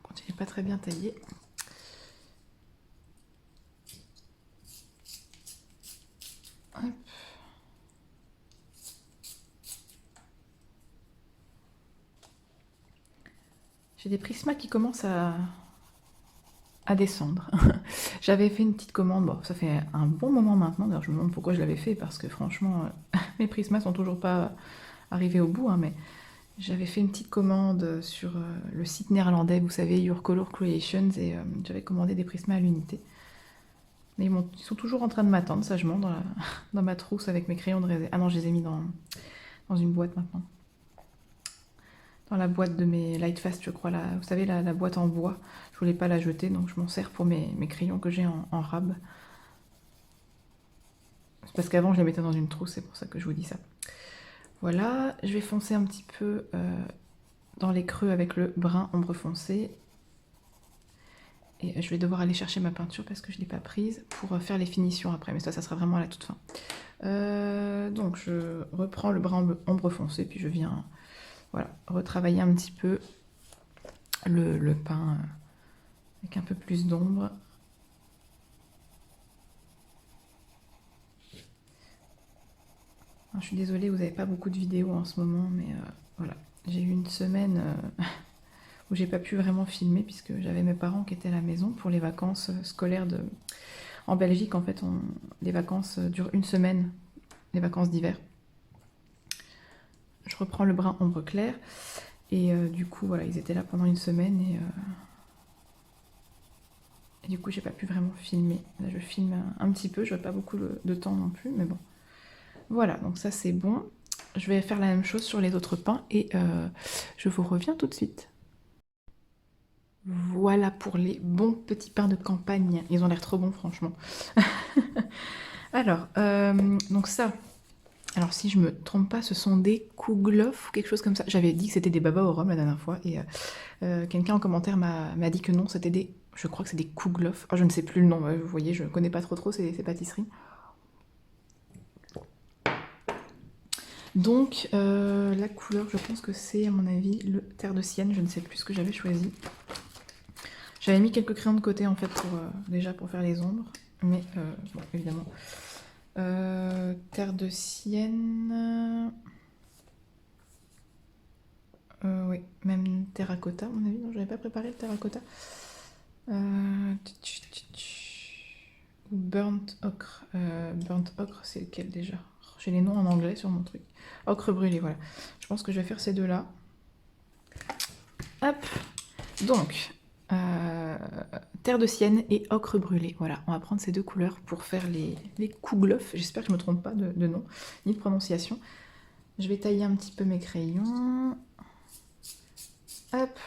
continue pas très bien taillé. Hop. J'ai des prismas qui commencent à descendre. J'avais fait une petite commande, bon, ça fait un bon moment maintenant, d'ailleurs je me demande pourquoi je l'avais fait, parce que franchement, mes prismas sont toujours pas arrivés au bout, hein, mais j'avais fait une petite commande sur le site néerlandais, vous savez, Your Color Creations, et j'avais commandé des prismas à l'unité. Mais ils sont toujours en train de m'attendre sagement dans ma trousse avec mes crayons de raisin. Ah non, je les ai mis dans une boîte maintenant. Dans la boîte de mes Lightfast, je crois, vous savez, la boîte en bois. Je voulais pas la jeter, donc je m'en sers pour mes crayons que j'ai en rab. C'est parce qu'avant, je les mettais dans une trousse, c'est pour ça que je vous dis ça. Voilà, je vais foncer un petit peu dans les creux avec le brun ombre foncé. Et je vais devoir aller chercher ma peinture parce que je ne l'ai pas prise pour faire les finitions après, mais ça sera vraiment à la toute fin. Donc je reprends le brun ombre foncé, puis je viens voilà, retravailler un petit peu le pain avec un peu plus d'ombre. Je suis désolée, vous n'avez pas beaucoup de vidéos en ce moment, mais voilà. J'ai eu une semaine où j'ai pas pu vraiment filmer puisque j'avais mes parents qui étaient à la maison pour les vacances scolaires En Belgique, en fait, les vacances durent une semaine, les vacances d'hiver. Je reprends le brun ombre clair et du coup, voilà, ils étaient là pendant une semaine et du coup, j'ai pas pu vraiment filmer. Là, je filme un petit peu, je n'ai pas beaucoup de temps non plus, mais bon. Voilà, donc ça c'est bon. Je vais faire la même chose sur les autres pains et je vous reviens tout de suite. Voilà pour les bons petits pains de campagne. Ils ont l'air trop bons, franchement. Alors, donc ça, alors si je me trompe pas, ce sont des kouglof ou quelque chose comme ça. J'avais dit que c'était des babas au rhum la dernière fois et quelqu'un en commentaire m'a dit que non, c'était je crois que c'est des kouglof. Oh, je ne sais plus le nom, vous voyez, je connais pas trop ces pâtisseries. Donc la couleur, je pense que c'est à mon avis le terre de sienne, je ne sais plus ce que j'avais choisi. J'avais mis quelques crayons de côté en fait déjà pour faire les ombres, mais bon évidemment. Terre de sienne. Oui, même terracotta, à mon avis. Non, j'avais pas préparé le terracotta. Ou burnt ocre. Burnt ocre, c'est lequel déjà? J'ai les noms en anglais sur mon truc. Ocre brûlé, voilà. Je pense que je vais faire ces deux-là. Hop. Donc, terre de sienne et ocre brûlé. Voilà, on va prendre ces deux couleurs pour faire les kouglof. J'espère que je ne me trompe pas de nom, ni de prononciation. Je vais tailler un petit peu mes crayons. Hop.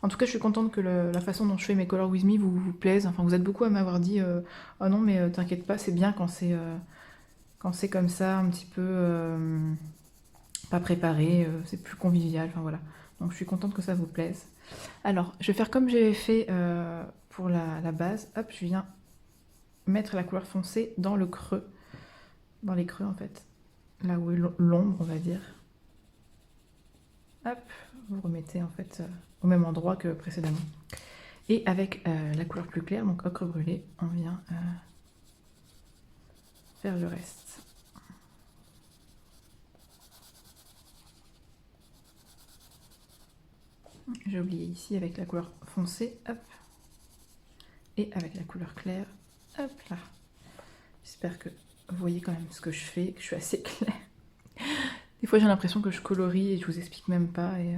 En tout cas, je suis contente que la façon dont je fais mes Color With Me vous plaise. Enfin, vous êtes beaucoup à m'avoir dit « Oh non, mais t'inquiète pas, c'est bien quand c'est comme ça, un petit peu pas préparé, c'est plus convivial. » Enfin, voilà. Donc, je suis contente que ça vous plaise. Alors, je vais faire comme j'avais fait pour la base. Hop, je viens mettre la couleur foncée dans le creux, dans les creux en fait, là où est l'ombre on va dire. Hop, vous remettez en fait au même endroit que précédemment. Et avec la couleur plus claire, donc ocre brûlé, on vient faire le reste. J'ai oublié ici avec la couleur foncée, hop, et avec la couleur claire, hop là. J'espère que vous voyez quand même ce que je fais, que je suis assez claire. Des fois j'ai l'impression que je colorie et je vous explique même pas. Et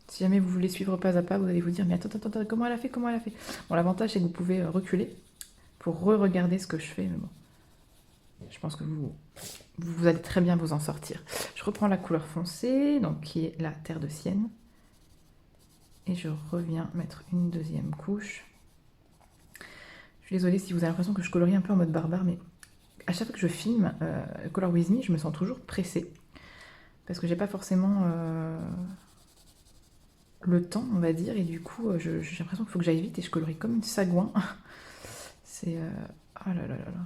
si jamais vous voulez suivre pas à pas, vous allez vous dire mais attends, comment elle a fait, comment elle a fait. Bon, l'avantage c'est que vous pouvez reculer pour re-regarder ce que je fais, mais bon. Je pense que vous allez très bien vous en sortir. Je reprends la couleur foncée, donc qui est la terre de sienne. Et je reviens mettre une deuxième couche. Je suis désolée si vous avez l'impression que je colorie un peu en mode barbare, mais à chaque fois que je filme Color With Me, je me sens toujours pressée. Parce que j'ai pas forcément le temps, on va dire, et du coup, j'ai l'impression qu'il faut que j'aille vite et je colorie comme une sagouin. C'est... oh là là là là.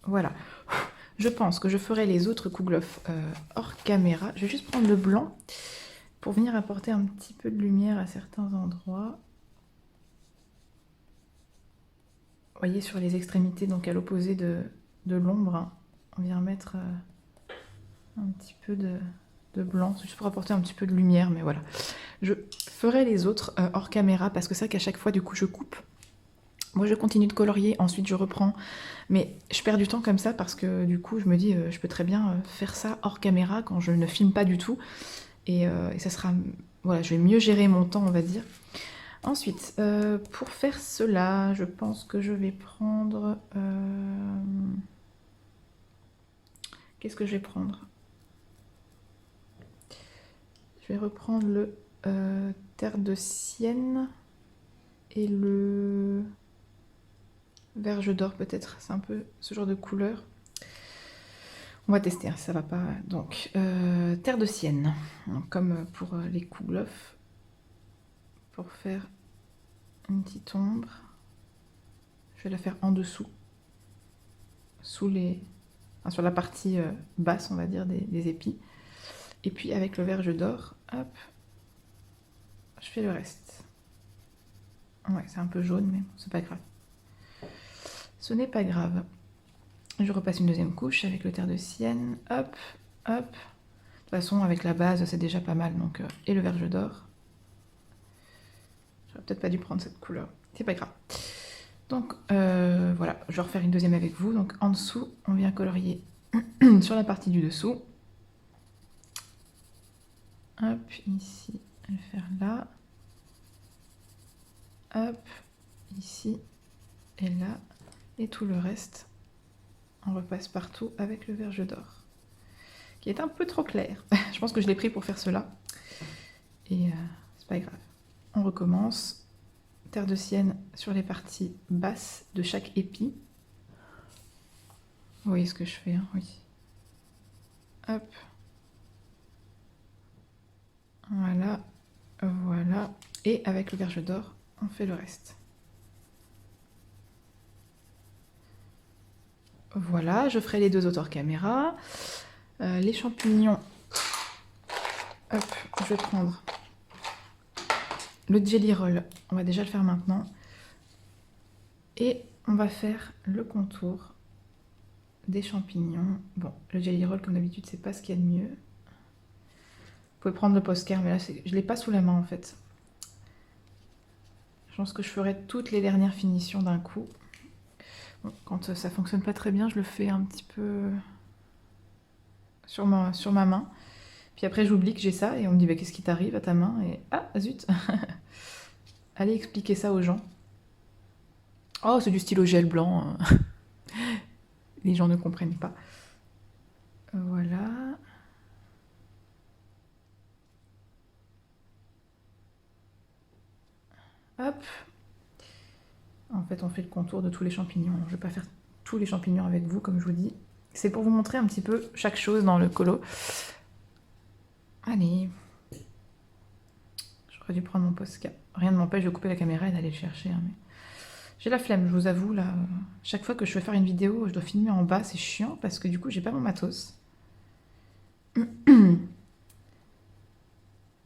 Voilà. Je pense que je ferai les autres Kouglof hors caméra. Je vais juste prendre le blanc pour venir apporter un petit peu de lumière à certains endroits. Vous voyez, sur les extrémités, donc à l'opposé de l'ombre, hein, on vient mettre un petit peu de blanc, juste pour apporter un petit peu de lumière, mais voilà. Je ferai les autres hors caméra, parce que c'est vrai qu'à chaque fois, du coup, je coupe. Moi, je continue de colorier, ensuite je reprends. Mais je perds du temps comme ça, parce que du coup, je me dis, je peux très bien faire ça hors caméra, quand je ne filme pas du tout. Et ça sera... Voilà, je vais mieux gérer mon temps, on va dire. Ensuite, pour faire cela, je pense que je vais prendre... Qu'est-ce que je vais prendre? Je vais reprendre le terre de sienne et le verge d'or peut-être. C'est un peu ce genre de couleur. On va tester, hein, ça va pas. Donc, terre de sienne, donc, comme pour les Kouglof, pour faire une petite ombre. Je vais la faire en dessous, sous les... Enfin, sur la partie basse, on va dire, des épis. Et puis avec le verge d'or, hop, je fais le reste. Ouais, c'est un peu jaune, mais c'est pas grave. Ce n'est pas grave. Je repasse une deuxième couche avec le terre de sienne, hop, hop. De toute façon, avec la base, c'est déjà pas mal, donc... et le verge d'or. J'aurais peut-être pas dû prendre cette couleur. C'est pas grave. Donc, voilà, je vais refaire une deuxième avec vous. Donc, en dessous, on vient colorier sur la partie du dessous. Hop, ici, je vais faire là. Hop, ici et là. Et tout le reste, on repasse partout avec le verge d'or. Qui est un peu trop clair. Je pense que je l'ai pris pour faire cela. Et c'est pas grave. On recommence. Terre de sienne sur les parties basses de chaque épi. Vous voyez ce que je fais, hein? Oui. Hop. Voilà. Voilà. Et avec le verge d'or, on fait le reste. Voilà, je ferai les deux autres hors caméra. Les champignons. Hop, je vais prendre le jelly roll. On va déjà le faire maintenant. Et on va faire le contour des champignons. Bon, le jelly roll, comme d'habitude, c'est pas ce qu'il y a de mieux. Vous pouvez prendre le Posca, mais là, je l'ai pas sous la main, en fait. Je pense que je ferai toutes les dernières finitions d'un coup. Bon, quand ça fonctionne pas très bien, je le fais un petit peu sur ma main. Puis après, j'oublie que j'ai ça et on me dit bah, qu'est-ce qui t'arrive à ta main? Et ah, zut. Allez expliquer ça aux gens. Oh, c'est du stylo gel blanc. Les gens ne comprennent pas. Voilà. Hop. En fait, on fait le contour de tous les champignons. Je ne vais pas faire tous les champignons avec vous, comme je vous dis. C'est pour vous montrer un petit peu chaque chose dans le colo. Allez. J'aurais dû prendre mon Posca. Rien ne m'empêche de couper la caméra et d'aller le chercher. Hein, mais... J'ai la flemme, je vous avoue, là. Chaque fois que je vais faire une vidéo, je dois filmer en bas, c'est chiant parce que du coup, j'ai pas mon matos.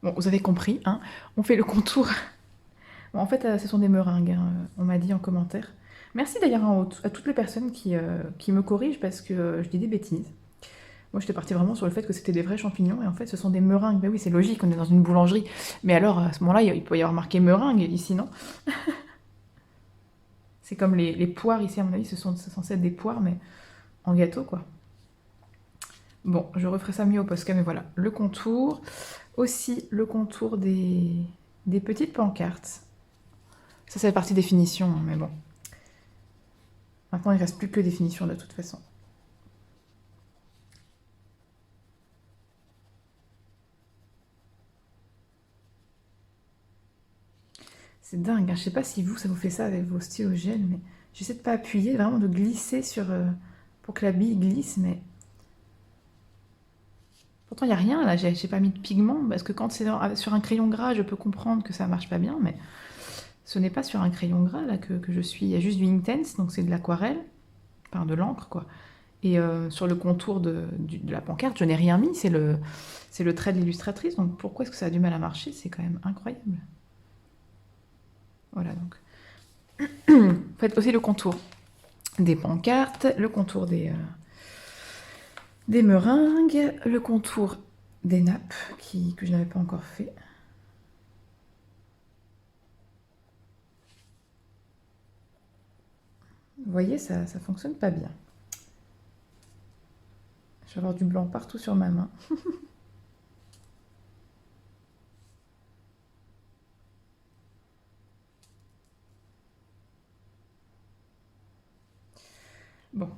Bon, vous avez compris, hein. On fait le contour. Bon, en fait, ce sont des meringues, hein, on m'a dit en commentaire. Merci d'ailleurs hein, à toutes les personnes qui me corrigent parce que je dis des bêtises. Moi, j'étais partie vraiment sur le fait que c'était des vrais champignons et en fait, ce sont des meringues. Ben oui, c'est logique, on est dans une boulangerie. Mais alors, à ce moment-là, il peut y avoir marqué meringue ici, non? C'est comme les poires ici, à mon avis, c'est censé être des poires, mais en gâteau, quoi. Bon, je referai ça mieux au Posca, mais voilà. Le contour. Aussi, le contour des petites pancartes. Ça fait partie des finitions, mais bon. Maintenant, il ne reste plus que des finitions de toute façon. C'est dingue, hein. Je sais pas si vous, ça vous fait ça avec vos stylos gel, mais j'essaie de pas appuyer, vraiment de glisser pour que la bille glisse, mais pourtant il n'y a rien là, j'ai pas mis de pigment, parce que quand c'est sur un crayon gras, je peux comprendre que ça marche pas bien, mais ce n'est pas sur un crayon gras là que je suis, il y a juste du Inktense, donc c'est de l'aquarelle, enfin de l'encre quoi. Et sur le contour de la pancarte, je n'ai rien mis, c'est le trait de l'illustratrice, donc pourquoi est-ce que ça a du mal à marcher? C'est quand même incroyable. Voilà donc. Faites aussi le contour des pancartes, le contour des meringues, le contour des nappes que je n'avais pas encore fait. Vous voyez, ça fonctionne pas bien. Je vais avoir du blanc partout sur ma main. Bon,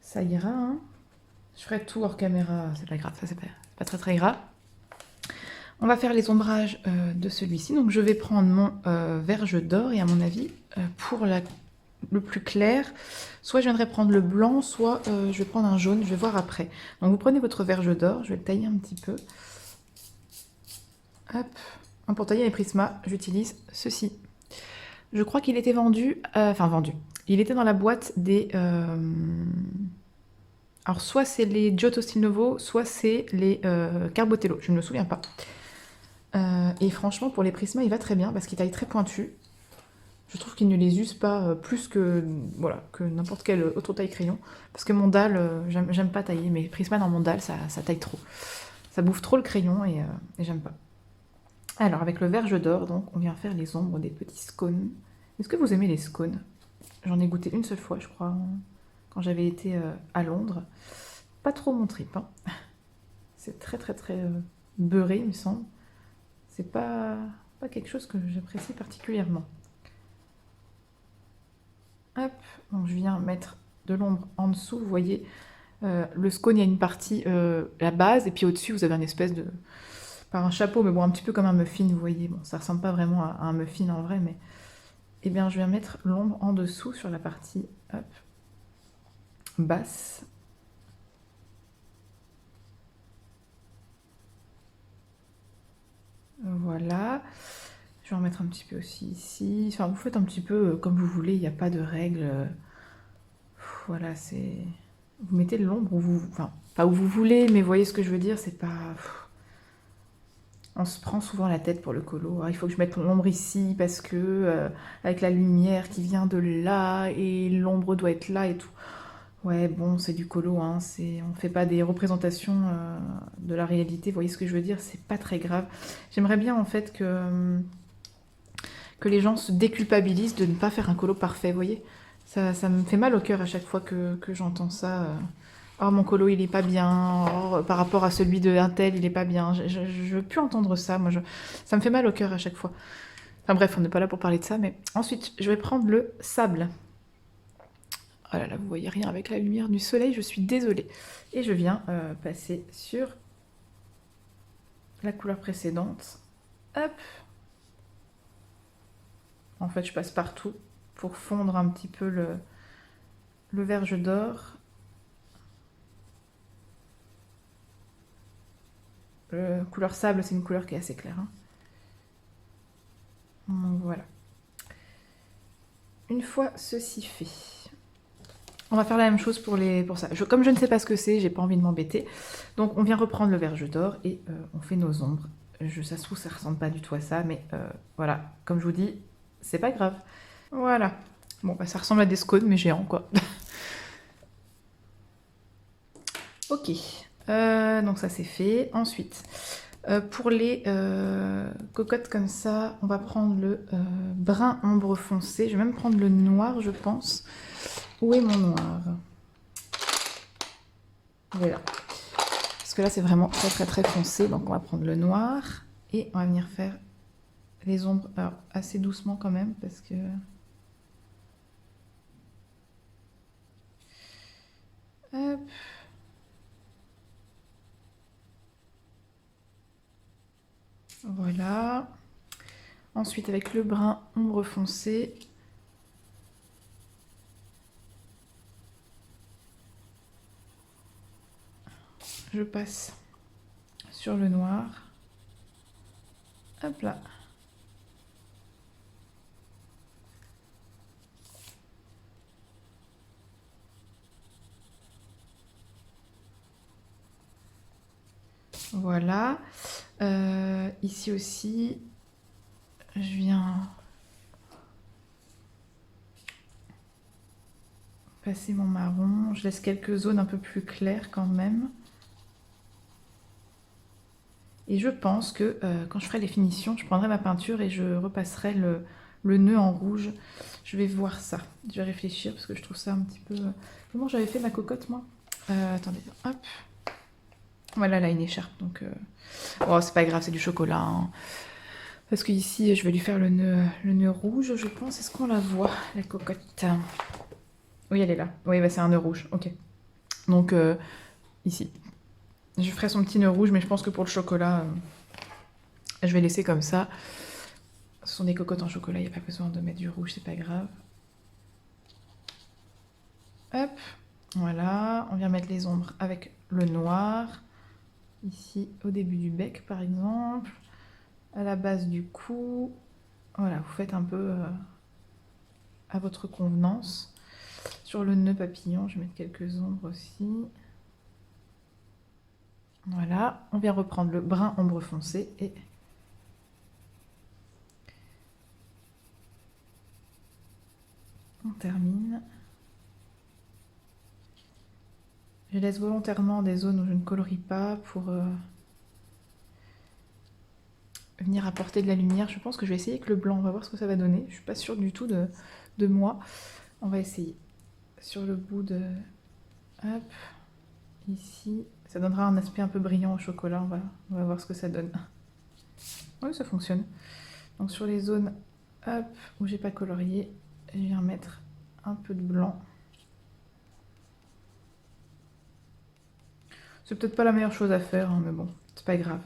ça ira. Hein. Je ferai tout hors caméra, c'est pas grave, ça c'est pas très très grave. On va faire les ombrages de celui-ci. Donc je vais prendre mon verge d'or et à mon avis, pour le plus clair, soit je viendrai prendre le blanc, soit je vais prendre un jaune, je vais voir après. Donc vous prenez votre verge d'or, je vais le tailler un petit peu. Hop. Pour tailler les prismas, j'utilise ceci. Je crois qu'il était vendu, il était dans la boîte des... Alors soit c'est les Giotto Style Novo, soit c'est les Carbotello, je ne me souviens pas. Et franchement, pour les prismas, il va très bien parce qu'il taille très pointu. Je trouve qu'il ne les use pas plus que voilà que n'importe quel autre taille crayon. Parce que mon dalle, j'aime pas tailler, mais prisma dans mon dalle, ça taille trop. Ça bouffe trop le crayon et j'aime pas. Alors, avec le verge d'or, donc, on vient faire les ombres des petits scones. Est-ce que vous aimez les scones? J'en ai goûté une seule fois, je crois, quand j'avais été à Londres. Pas trop mon trip, hein. C'est très très très beurré, il me semble. C'est pas quelque chose que j'apprécie particulièrement. Hop, donc je viens mettre de l'ombre en dessous, vous voyez. Le scone, il y a une partie, la base, et puis au-dessus, vous avez une espèce de... Pas un chapeau, mais bon, un petit peu comme un muffin, vous voyez. Bon, ça ressemble pas vraiment à un muffin en vrai, mais... Eh bien, je viens mettre l'ombre en dessous sur la partie, hop, basse. Voilà. Je vais en mettre un petit peu aussi ici. Enfin, vous faites un petit peu comme vous voulez, il n'y a pas de règle. Voilà, c'est... Vous mettez de l'ombre où vous... Enfin, pas où vous voulez, mais vous voyez ce que je veux dire, c'est pas... On se prend souvent la tête pour le colo. Ah, il faut que je mette l'ombre ici parce que avec la lumière qui vient de là et l'ombre doit être là et tout. Ouais, bon, c'est du colo, hein. On fait pas des représentations de la réalité. Vous voyez ce que je veux dire? C'est pas très grave. J'aimerais bien en fait que les gens se déculpabilisent de ne pas faire un colo parfait. Vous voyez? Ça me fait mal au cœur à chaque fois que j'entends ça. Oh, mon colo, il est pas bien. Oh, par rapport à celui de un tel, il est pas bien. Je veux plus entendre ça. Moi, ça me fait mal au cœur à chaque fois. Enfin bref, on n'est pas là pour parler de ça. Mais ensuite, je vais prendre le sable. Oh là là, vous voyez rien avec la lumière du soleil, je suis désolée. Et je viens passer sur la couleur précédente. Hop. En fait, je passe partout pour fondre un petit peu le verge d'or. Couleur sable, c'est une couleur qui est assez claire. Hein. Donc, voilà. une fois ceci fait, on va faire la même chose pour ça. Comme je ne sais pas ce que c'est, j'ai pas envie de m'embêter. Donc on vient reprendre le verge d'or et on fait nos ombres. Ça se trouve, ça ressemble pas du tout à ça, mais voilà, comme je vous dis, c'est pas grave. Voilà. Bon, bah ça ressemble à des scones, mais géants, quoi. Ok. Donc ça c'est fait. Ensuite, pour les cocottes comme ça, on va prendre le brun ombre foncé. Je vais même prendre le noir, je pense. Où est mon noir? Voilà. Parce que là, c'est vraiment très très très foncé. Donc on va prendre le noir et on va venir faire les ombres. Alors, assez doucement quand même, parce que... Hop. Voilà. Ensuite, avec le brun ombre foncé, je passe sur le noir. Hop là. Voilà. Ici aussi, je viens passer mon marron. Je laisse quelques zones un peu plus claires quand même. Et je pense que quand je ferai les finitions, je prendrai ma peinture et je repasserai le nœud en rouge. Je vais voir ça. Je vais réfléchir parce que je trouve ça un petit peu... Comment j'avais fait ma cocotte, moi? Attendez, hop. Voilà, là, une écharpe. Donc, oh, c'est pas grave, c'est du chocolat. Hein. Parce que ici, je vais lui faire le nœud rouge, je pense. Est-ce qu'on la voit, la cocotte? Oui, elle est là. Oui, bah, c'est un nœud rouge. Ok. Donc, ici. Je ferai son petit nœud rouge, mais je pense que pour le chocolat, je vais laisser comme ça. Ce sont des cocottes en chocolat, il n'y a pas besoin de mettre du rouge, c'est pas grave. Hop, voilà. On vient mettre les ombres avec le noir. Ici, au début du bec, par exemple. À la base du cou. Voilà, vous faites un peu à votre convenance. Sur le nœud papillon, je vais mettre quelques ombres aussi. Voilà, on vient reprendre le brun ombre foncé et on termine. Je laisse volontairement des zones où je ne colorie pas pour venir apporter de la lumière. Je pense que je vais essayer avec le blanc, on va voir ce que ça va donner. Je suis pas sûre du tout de moi. On va essayer. Sur le bout de... Hop, ici. Ça donnera un aspect un peu brillant au chocolat, on va voir ce que ça donne. Oui, ça fonctionne. Donc sur les zones hop, où j'ai pas colorié, je viens mettre un peu de blanc. C'est peut-être pas la meilleure chose à faire, hein, mais bon, c'est pas grave.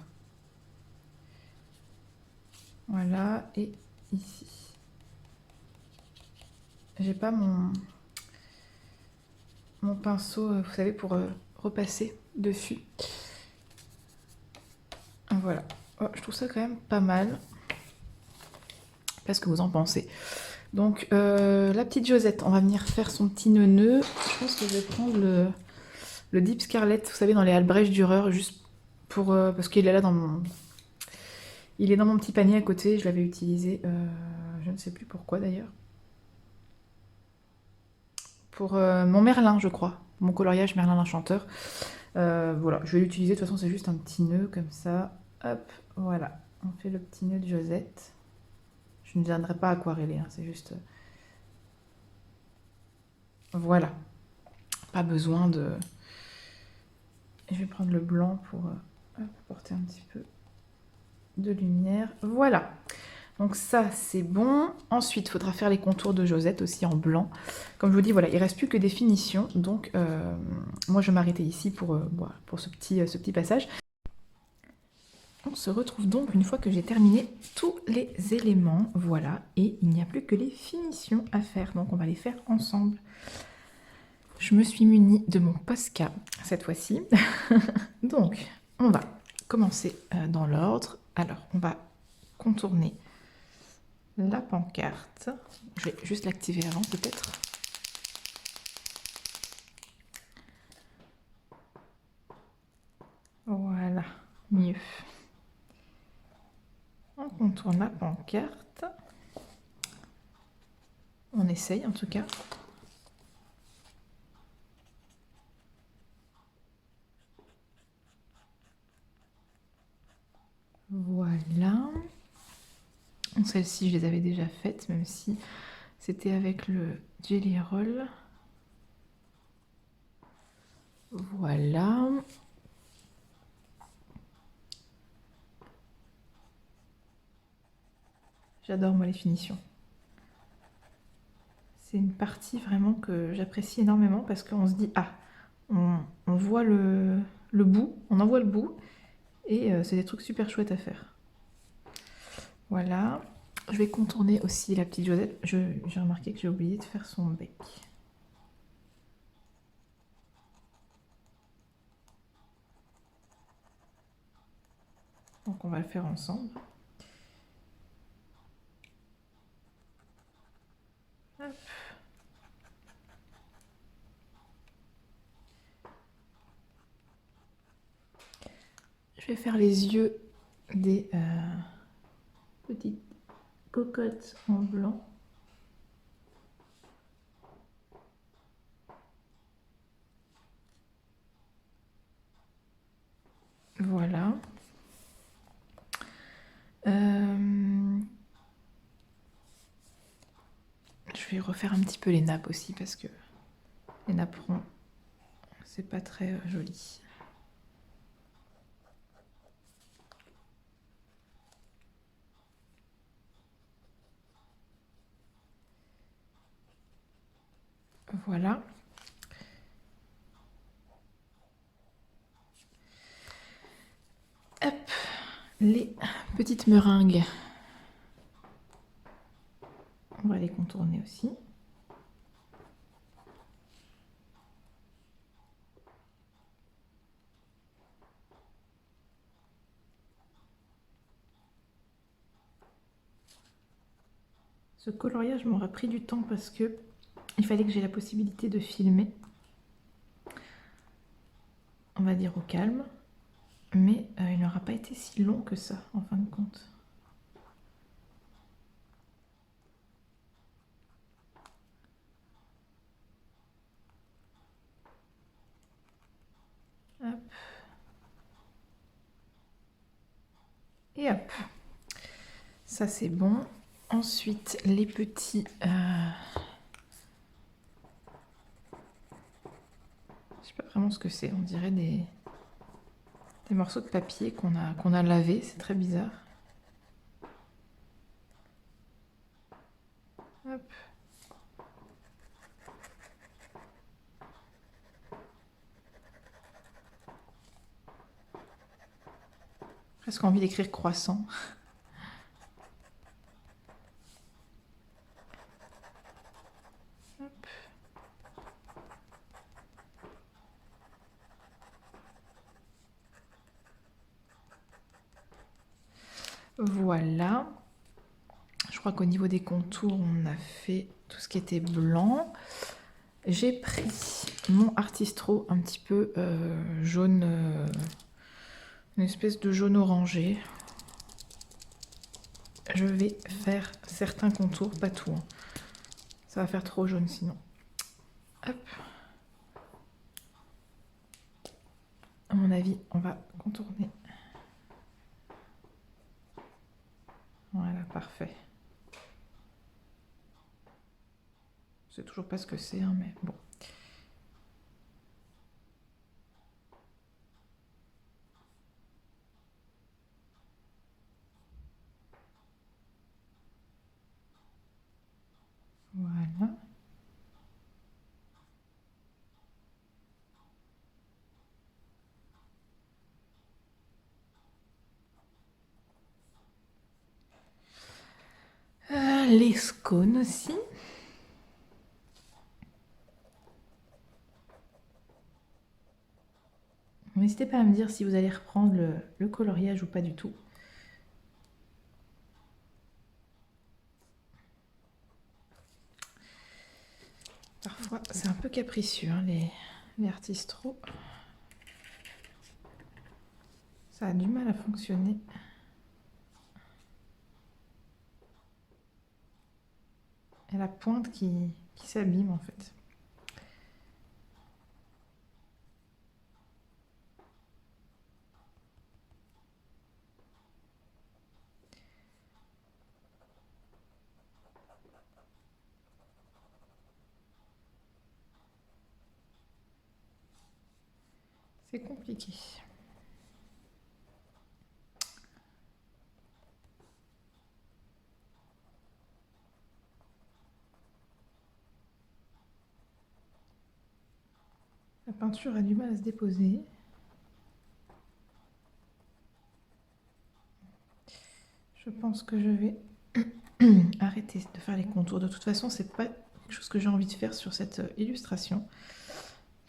Voilà, et ici. J'ai pas mon pinceau, vous savez, pour repasser dessus. Voilà. Oh, je trouve ça quand même pas mal. Qu'est-ce que vous en pensez? Donc, la petite Josette, on va venir faire son petit nœud. Je pense que je vais prendre le Deep Scarlet, vous savez, dans les Albrecht Dürer, juste pour... parce qu'il est là dans mon... Il est dans mon petit panier à côté, je l'avais utilisé, je ne sais plus pourquoi d'ailleurs. Pour mon Merlin, je crois. Mon coloriage Merlin l'Enchanteur. Voilà, je vais l'utiliser, de toute façon c'est juste un petit nœud comme ça. Hop, voilà. On fait le petit nœud de Josette. Je ne viendrai pas aquareller, hein, c'est juste... Voilà. Pas besoin de... Je vais prendre le blanc pour apporter un petit peu de lumière. Voilà. Donc ça, c'est bon. Ensuite, il faudra faire les contours de Josette aussi en blanc. Comme je vous dis, voilà, il ne reste plus que des finitions. Donc, moi, je vais m'arrêter ici pour ce petit passage. On se retrouve donc une fois que j'ai terminé tous les éléments. Voilà, et il n'y a plus que les finitions à faire. Donc, on va les faire ensemble. Je me suis munie de mon Posca cette fois-ci. Donc, on va commencer dans l'ordre. Alors, on va contourner la pancarte. Je vais juste l'activer avant peut-être. Voilà, mieux. On contourne la pancarte. On essaye en tout cas. Voilà. Celles-ci, je les avais déjà faites, même si c'était avec le Jelly Roll. Voilà. J'adore moi les finitions. C'est une partie vraiment que j'apprécie énormément parce qu'on se dit, ah, on voit le bout, on en voit le bout, et c'est des trucs super chouettes à faire. Voilà. Je vais contourner aussi la petite Josette. J'ai remarqué que j'ai oublié de faire son bec. Donc on va le faire ensemble. Hop. Je vais faire les yeux des petites cocottes en blanc. Voilà. Je vais refaire un petit peu les nappes aussi parce que les napperons, c'est pas très joli. Voilà. Hop, les petites meringues. On va les contourner aussi. Ce coloriage m'aura pris du temps parce que il fallait que j'ai la possibilité de filmer. On va dire au calme. Mais il n'aura pas été si long que ça, en fin de compte. Hop. Et hop. Ça, c'est bon. Ensuite, les petits... Je sais pas vraiment ce que c'est. On dirait des morceaux de papier qu'on a lavés. C'est très bizarre. Hop. Presque envie d'écrire croissant. Hop. Voilà. Je crois qu'au niveau des contours, on a fait tout ce qui était blanc. J'ai pris mon Artistro un petit peu jaune, une espèce de jaune orangé. Je vais faire certains contours, pas tout. Hein. Ça va faire trop jaune sinon. Hop. À mon avis, on va contourner. Voilà, parfait. Je sais toujours pas ce que c'est, hein, mais bon. Voilà. Les scones aussi. N'hésitez pas à me dire si vous allez reprendre le coloriage ou pas du tout. Parfois, c'est un peu capricieux, hein, les Artistro. Ça a du mal à fonctionner. Et la pointe qui s'abîme en fait. C'est compliqué. La peinture a du mal à se déposer. Je pense que je vais arrêter de faire les contours. De toute façon, c'est pas quelque chose que j'ai envie de faire sur cette illustration.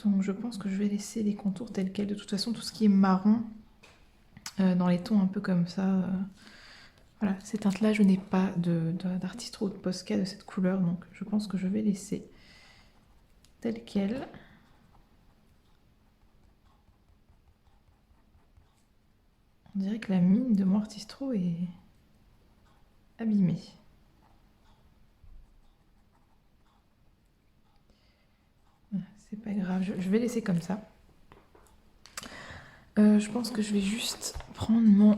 Donc je pense que je vais laisser les contours tels quels. De toute façon, tout ce qui est marron, dans les tons un peu comme ça, voilà, ces teintes-là, je n'ai pas d'Artistro ou de Posca de cette couleur, donc je pense que je vais laisser tel quel. On dirait que la mine de mon Artistro est abîmée. C'est pas grave, je vais laisser comme ça. Je pense que je vais juste prendre mon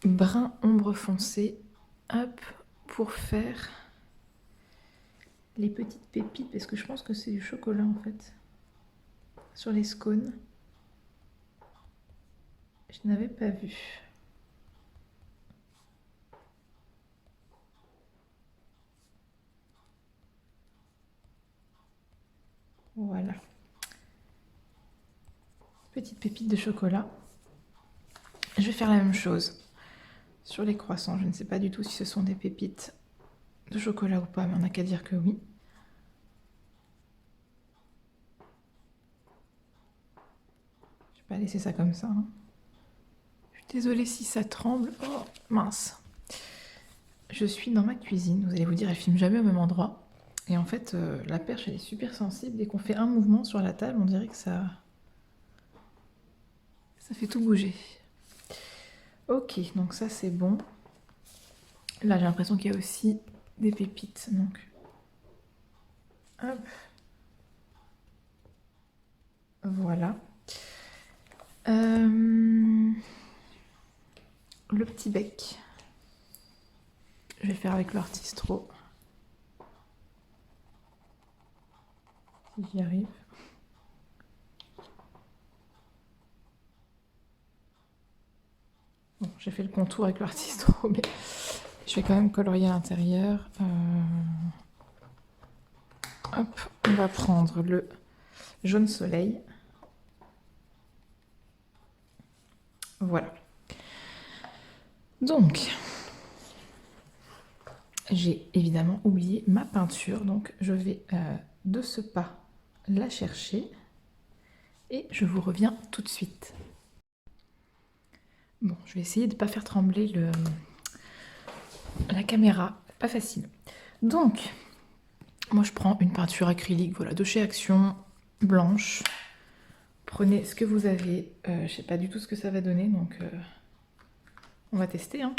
brun ombre foncé, hop, pour faire les petites pépites, parce que je pense que c'est du chocolat en fait, sur les scones. Je n'avais pas vu. Voilà. Petite pépite de chocolat. Je vais faire la même chose sur les croissants. Je ne sais pas du tout si ce sont des pépites de chocolat ou pas, mais on n'a qu'à dire que oui. Je vais pas laisser ça comme ça, hein. Je suis désolée si ça tremble. Oh, mince. Je suis dans ma cuisine. Vous allez vous dire, elle filme jamais au même endroit. Et en fait, la perche, elle est super sensible. Dès qu'on fait un mouvement sur la table, on dirait que ça fait tout bouger. Ok, donc ça c'est bon. Là, j'ai l'impression qu'il y a aussi des pépites. Donc, hop. Voilà. Le petit bec. Je vais le faire avec l'Artistro. Si j'y arrive. Bon, j'ai fait le contour avec l'Artistro, mais je vais quand même colorier à l'intérieur. Hop, on va prendre le jaune soleil. Voilà. Donc, j'ai évidemment oublié ma peinture, donc je vais de ce pas la chercher et je vous reviens tout de suite. Bon, je vais essayer de ne pas faire trembler la caméra, pas facile. Donc, moi je prends une peinture acrylique, voilà, de chez Action, blanche. Prenez ce que vous avez, je sais pas du tout ce que ça va donner, donc on va tester, hein.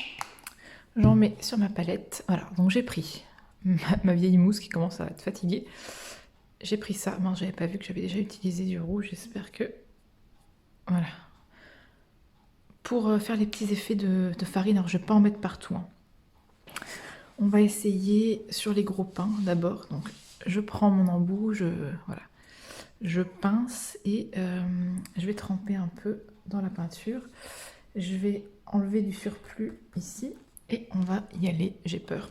J'en mets sur ma palette, voilà, donc j'ai pris ma vieille mousse qui commence à être fatiguée. J'ai pris ça, mince, j'avais pas vu que j'avais déjà utilisé du rouge, j'espère que... Voilà. Pour faire les petits effets de farine, alors je vais pas en mettre partout, hein. On va essayer sur les gros pains d'abord, donc je prends mon embout, voilà, je pince et je vais tremper un peu dans la peinture. Je vais enlever du surplus ici et on va y aller, j'ai peur.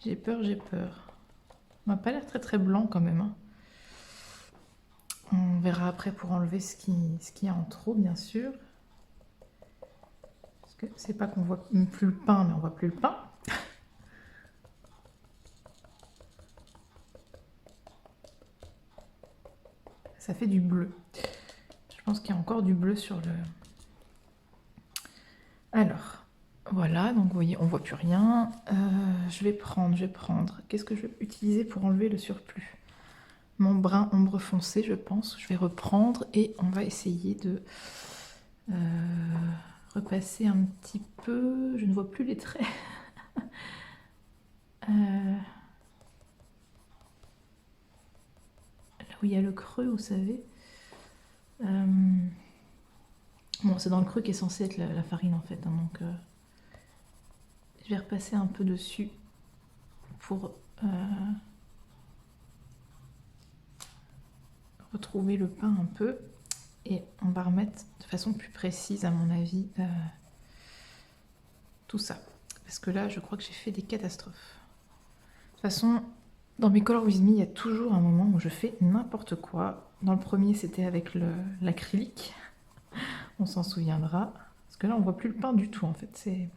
J'ai peur, j'ai peur. On n'a pas l'air très très blanc quand même, hein. On verra après pour enlever ce qu'il y a en trop, bien sûr. Parce que c'est pas qu'on voit plus le pain, mais on voit plus le pain. Ça fait du bleu. Je pense qu'il y a encore du bleu sur le... Alors, Voilà, donc vous voyez, on voit plus rien. Je vais prendre. Qu'est-ce que je vais utiliser pour enlever le surplus? Mon brin ombre foncé, je pense. Je vais reprendre et on va essayer de repasser un petit peu. Je ne vois plus les traits. Là où il y a le creux, vous savez. Bon, c'est dans le creux qu'est censée être la farine en fait, hein, donc je vais repasser un peu dessus pour retrouver le pain un peu, et on va remettre de façon plus précise à mon avis tout ça, parce que là je crois que j'ai fait des catastrophes. De toute façon, dans mes Color With Me, il y a toujours un moment où je fais n'importe quoi. Dans le premier, c'était avec l'acrylique, on s'en souviendra, parce que là on voit plus le pain du tout en fait. Je suis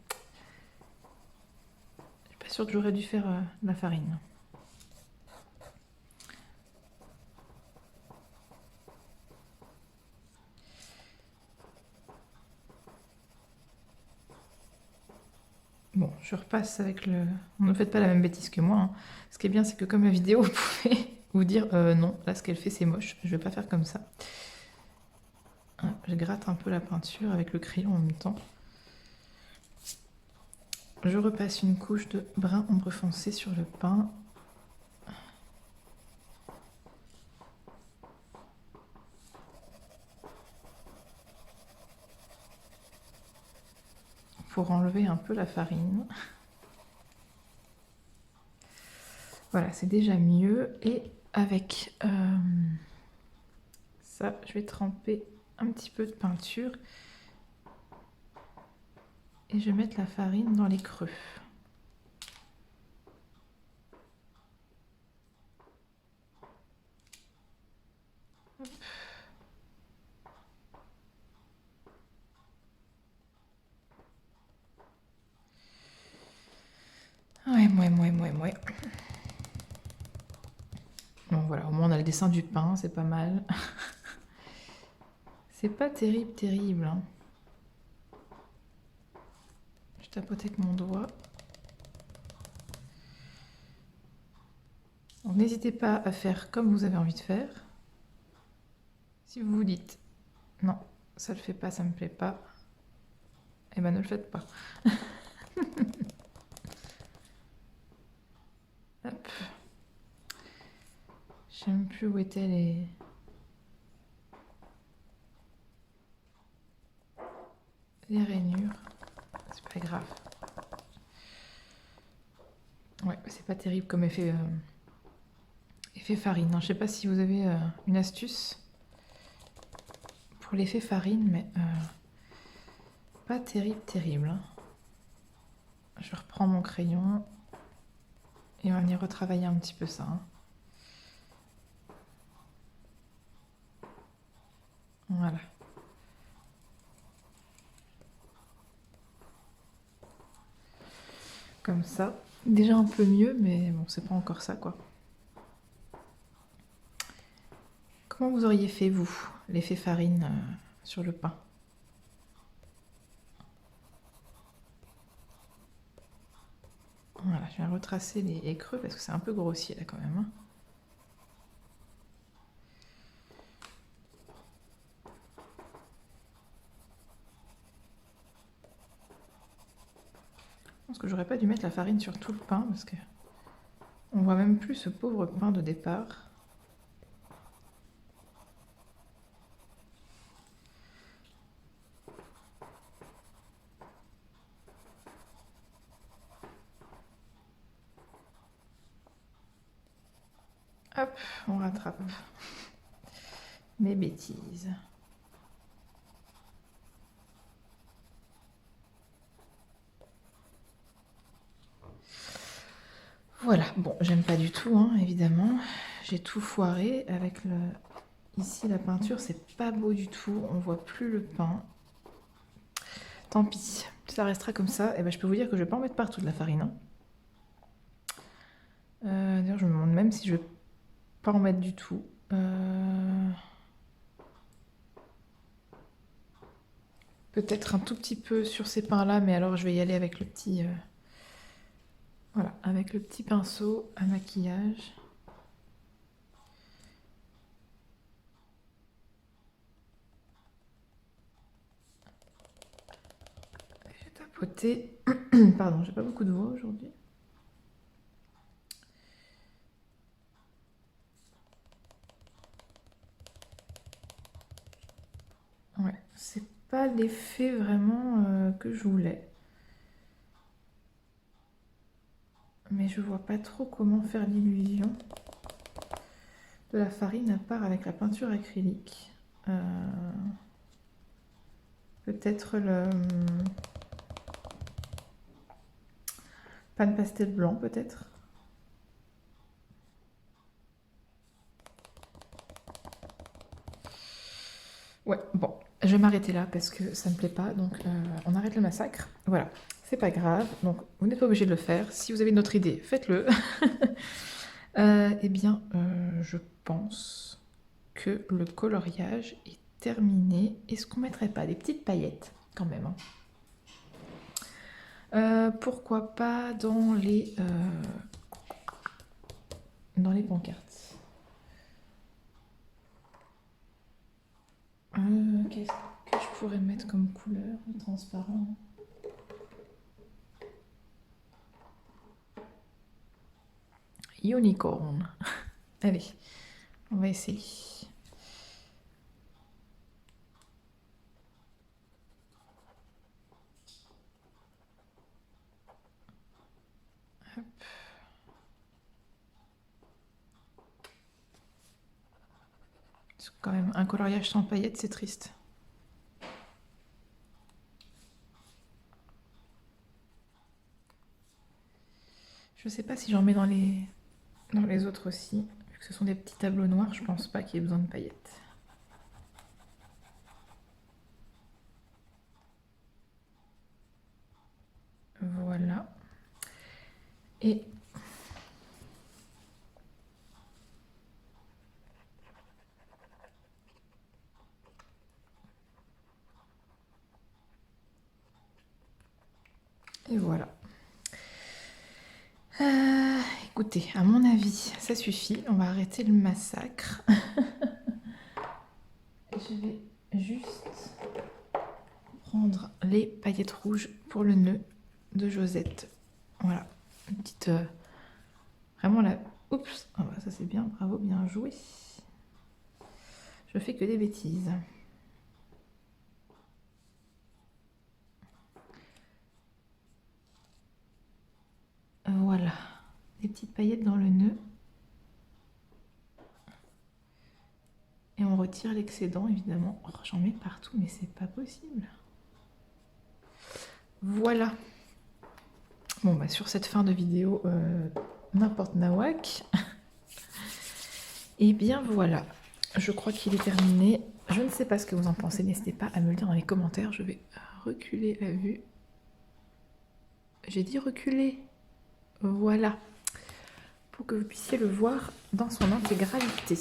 pas sûre que j'aurais dû faire la farine. Bon, je repasse avec le... Ne faites pas la même bêtise que moi, hein. Ce qui est bien, c'est que comme la vidéo, vous pouvez vous dire non, là ce qu'elle fait c'est moche, je vais pas faire comme ça. Hein, je gratte un peu la peinture avec le crayon en même temps. Je repasse une couche de brun ombre foncé sur le pain. Pour enlever un peu la farine. Voilà, c'est déjà mieux. Et avec ça, je vais tremper un petit peu de peinture. Et je vais mettre la farine dans les creux. Hop. Ouais. Bon voilà, au moins on a le dessin du pain, c'est pas mal. C'est pas terrible, hein. Je tapote avec mon doigt. Donc n'hésitez pas à faire comme vous avez envie de faire. Si vous vous dites non, ça le fait pas, ça me plaît pas, eh ben ne le faites pas. Hop. Je sais même plus où étaient les rainures. C'est pas grave. Ouais, c'est pas terrible comme effet farine, hein. Je sais pas si vous avez une astuce pour l'effet farine, mais pas terrible, hein. Je reprends mon crayon et on va venir retravailler un petit peu ça, hein. Voilà. Comme ça. Déjà un peu mieux, mais bon, c'est pas encore ça, quoi. Comment vous auriez fait, vous, l'effet farine sur le pain? Voilà, je viens retracer les creux parce que c'est un peu grossier là quand même, hein. Je pense que j'aurais pas dû mettre la farine sur tout le pain parce que on voit même plus ce pauvre pain de départ. Hop, on rattrape mes bêtises. Voilà, bon, j'aime pas du tout, hein, évidemment. J'ai tout foiré avec le... Ici, la peinture, c'est pas beau du tout. On voit plus le pain. Tant pis, ça restera comme ça. Et ben, je peux vous dire que je vais pas en mettre partout de la farine, hein. D'ailleurs, je me demande même si je vais pas en mettre du tout. Peut-être un tout petit peu sur ces pins-là, mais alors je vais y aller avec le petit... voilà, avec le petit pinceau à maquillage. Je vais tapoter. Pardon, j'ai pas beaucoup de voix aujourd'hui. Ouais, c'est pas l'effet vraiment que je voulais. Mais je vois pas trop comment faire l'illusion de la farine à part avec la peinture acrylique. Peut-être le pan pastel blanc, peut-être. Ouais, bon, je vais m'arrêter là parce que ça me plaît pas, donc on arrête le massacre. Voilà, c'est pas grave, donc vous n'êtes pas obligé de le faire. Si vous avez une autre idée, faites-le. Eh bien, je pense que le coloriage est terminé. Est-ce qu'on mettrait pas des petites paillettes quand même, hein? Pourquoi pas dans les pancartes. Qu'est-ce que je pourrais mettre comme couleur transparent? Unicorn. Allez, on va essayer. Hop. C'est quand même un coloriage sans paillettes, c'est triste. Je sais pas si j'en mets dans les autres aussi. Vu que ce sont des petits tableaux noirs, je pense pas qu'il y ait besoin de paillettes. Voilà. Et voilà. Écoutez, à mon avis, ça suffit. On va arrêter le massacre. Je vais juste prendre les paillettes rouges pour le nœud de Josette. Voilà. Une petite... vraiment la... Oups. Ah bah, ça c'est bien. Bravo, bien joué. Je fais que des bêtises. Voilà. Des petites paillettes dans le nœud. Et on retire l'excédent, évidemment. Oh, j'en mets partout, mais c'est pas possible. Voilà. Bon, bah sur cette fin de vidéo, n'importe nawak. Et bien voilà. Je crois qu'il est terminé. Je ne sais pas ce que vous en pensez. N'hésitez pas à me le dire dans les commentaires. Je vais reculer la vue. J'ai dit reculer. Voilà. Pour que vous puissiez le voir dans son intégralité.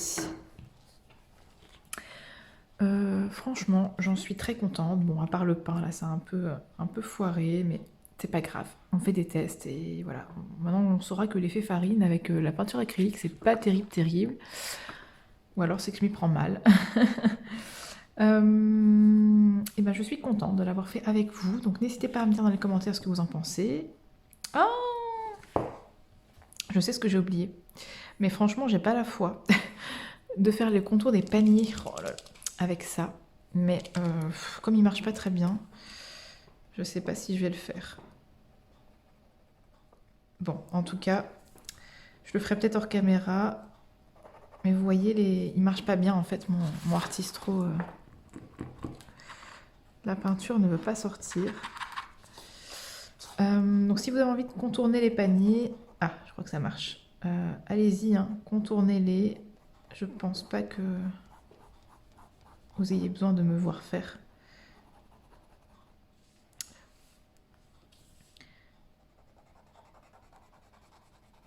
Franchement, j'en suis très contente. Bon, à part le pain, là, c'est un peu foiré, mais c'est pas grave. On fait des tests et voilà. Maintenant, on saura que l'effet farine avec la peinture acrylique, c'est pas terrible. Ou alors, c'est que je m'y prends mal. Et ben, je suis contente de l'avoir fait avec vous. Donc, n'hésitez pas à me dire dans les commentaires ce que vous en pensez. Oh, je sais ce que j'ai oublié. Mais franchement, j'ai pas la foi de faire les contours des paniers. Oh là là, avec ça. Mais comme il marche pas très bien, je sais pas si je vais le faire. Bon, en tout cas, je le ferai peut-être hors caméra. Mais vous voyez, il marche pas bien en fait, mon artistro. La peinture ne veut pas sortir. Donc si vous avez envie de contourner les paniers... Ah, je crois que ça marche. Allez-y, hein, contournez-les. Je pense pas que vous ayez besoin de me voir faire.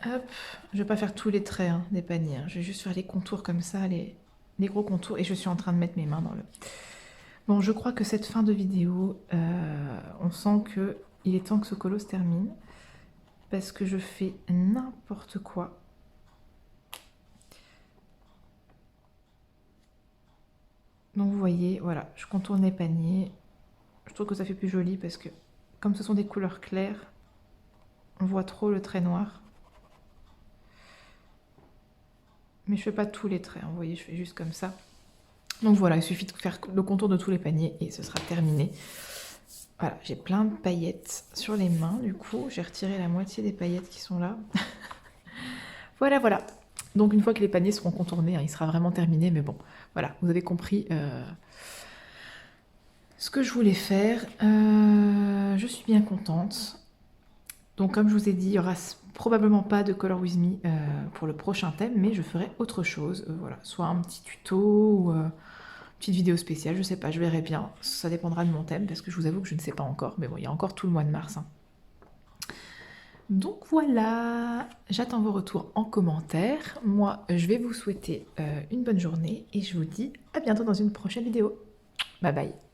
Hop, je vais pas faire tous les traits hein, des paniers. Hein. Je vais juste faire les contours comme ça, les gros contours. Et je suis en train de mettre mes mains dans le... Bon, je crois que cette fin de vidéo, on sent que il est temps que ce colo se termine. Parce que je fais n'importe quoi. Donc vous voyez, voilà, je contourne les paniers. Je trouve que ça fait plus joli parce que comme ce sont des couleurs claires, on voit trop le trait noir. Mais je fais pas tous les traits, hein, vous voyez, je fais juste comme ça. Donc voilà, il suffit de faire le contour de tous les paniers et ce sera terminé. Voilà, j'ai plein de paillettes sur les mains, du coup, j'ai retiré la moitié des paillettes qui sont là. Voilà, voilà. Donc une fois que les paniers seront contournés, hein, il sera vraiment terminé, mais bon, voilà, vous avez compris ce que je voulais faire. Je suis bien contente. Donc comme je vous ai dit, il n'y aura probablement pas de Color With Me pour le prochain thème, mais je ferai autre chose, voilà, soit un petit tuto ou une petite vidéo spéciale, je sais pas, je verrai bien, ça dépendra de mon thème, parce que je vous avoue que je ne sais pas encore, mais bon, il y a encore tout le mois de mars, hein. Donc voilà, j'attends vos retours en commentaire. Moi, je vais vous souhaiter une bonne journée et je vous dis à bientôt dans une prochaine vidéo. Bye bye.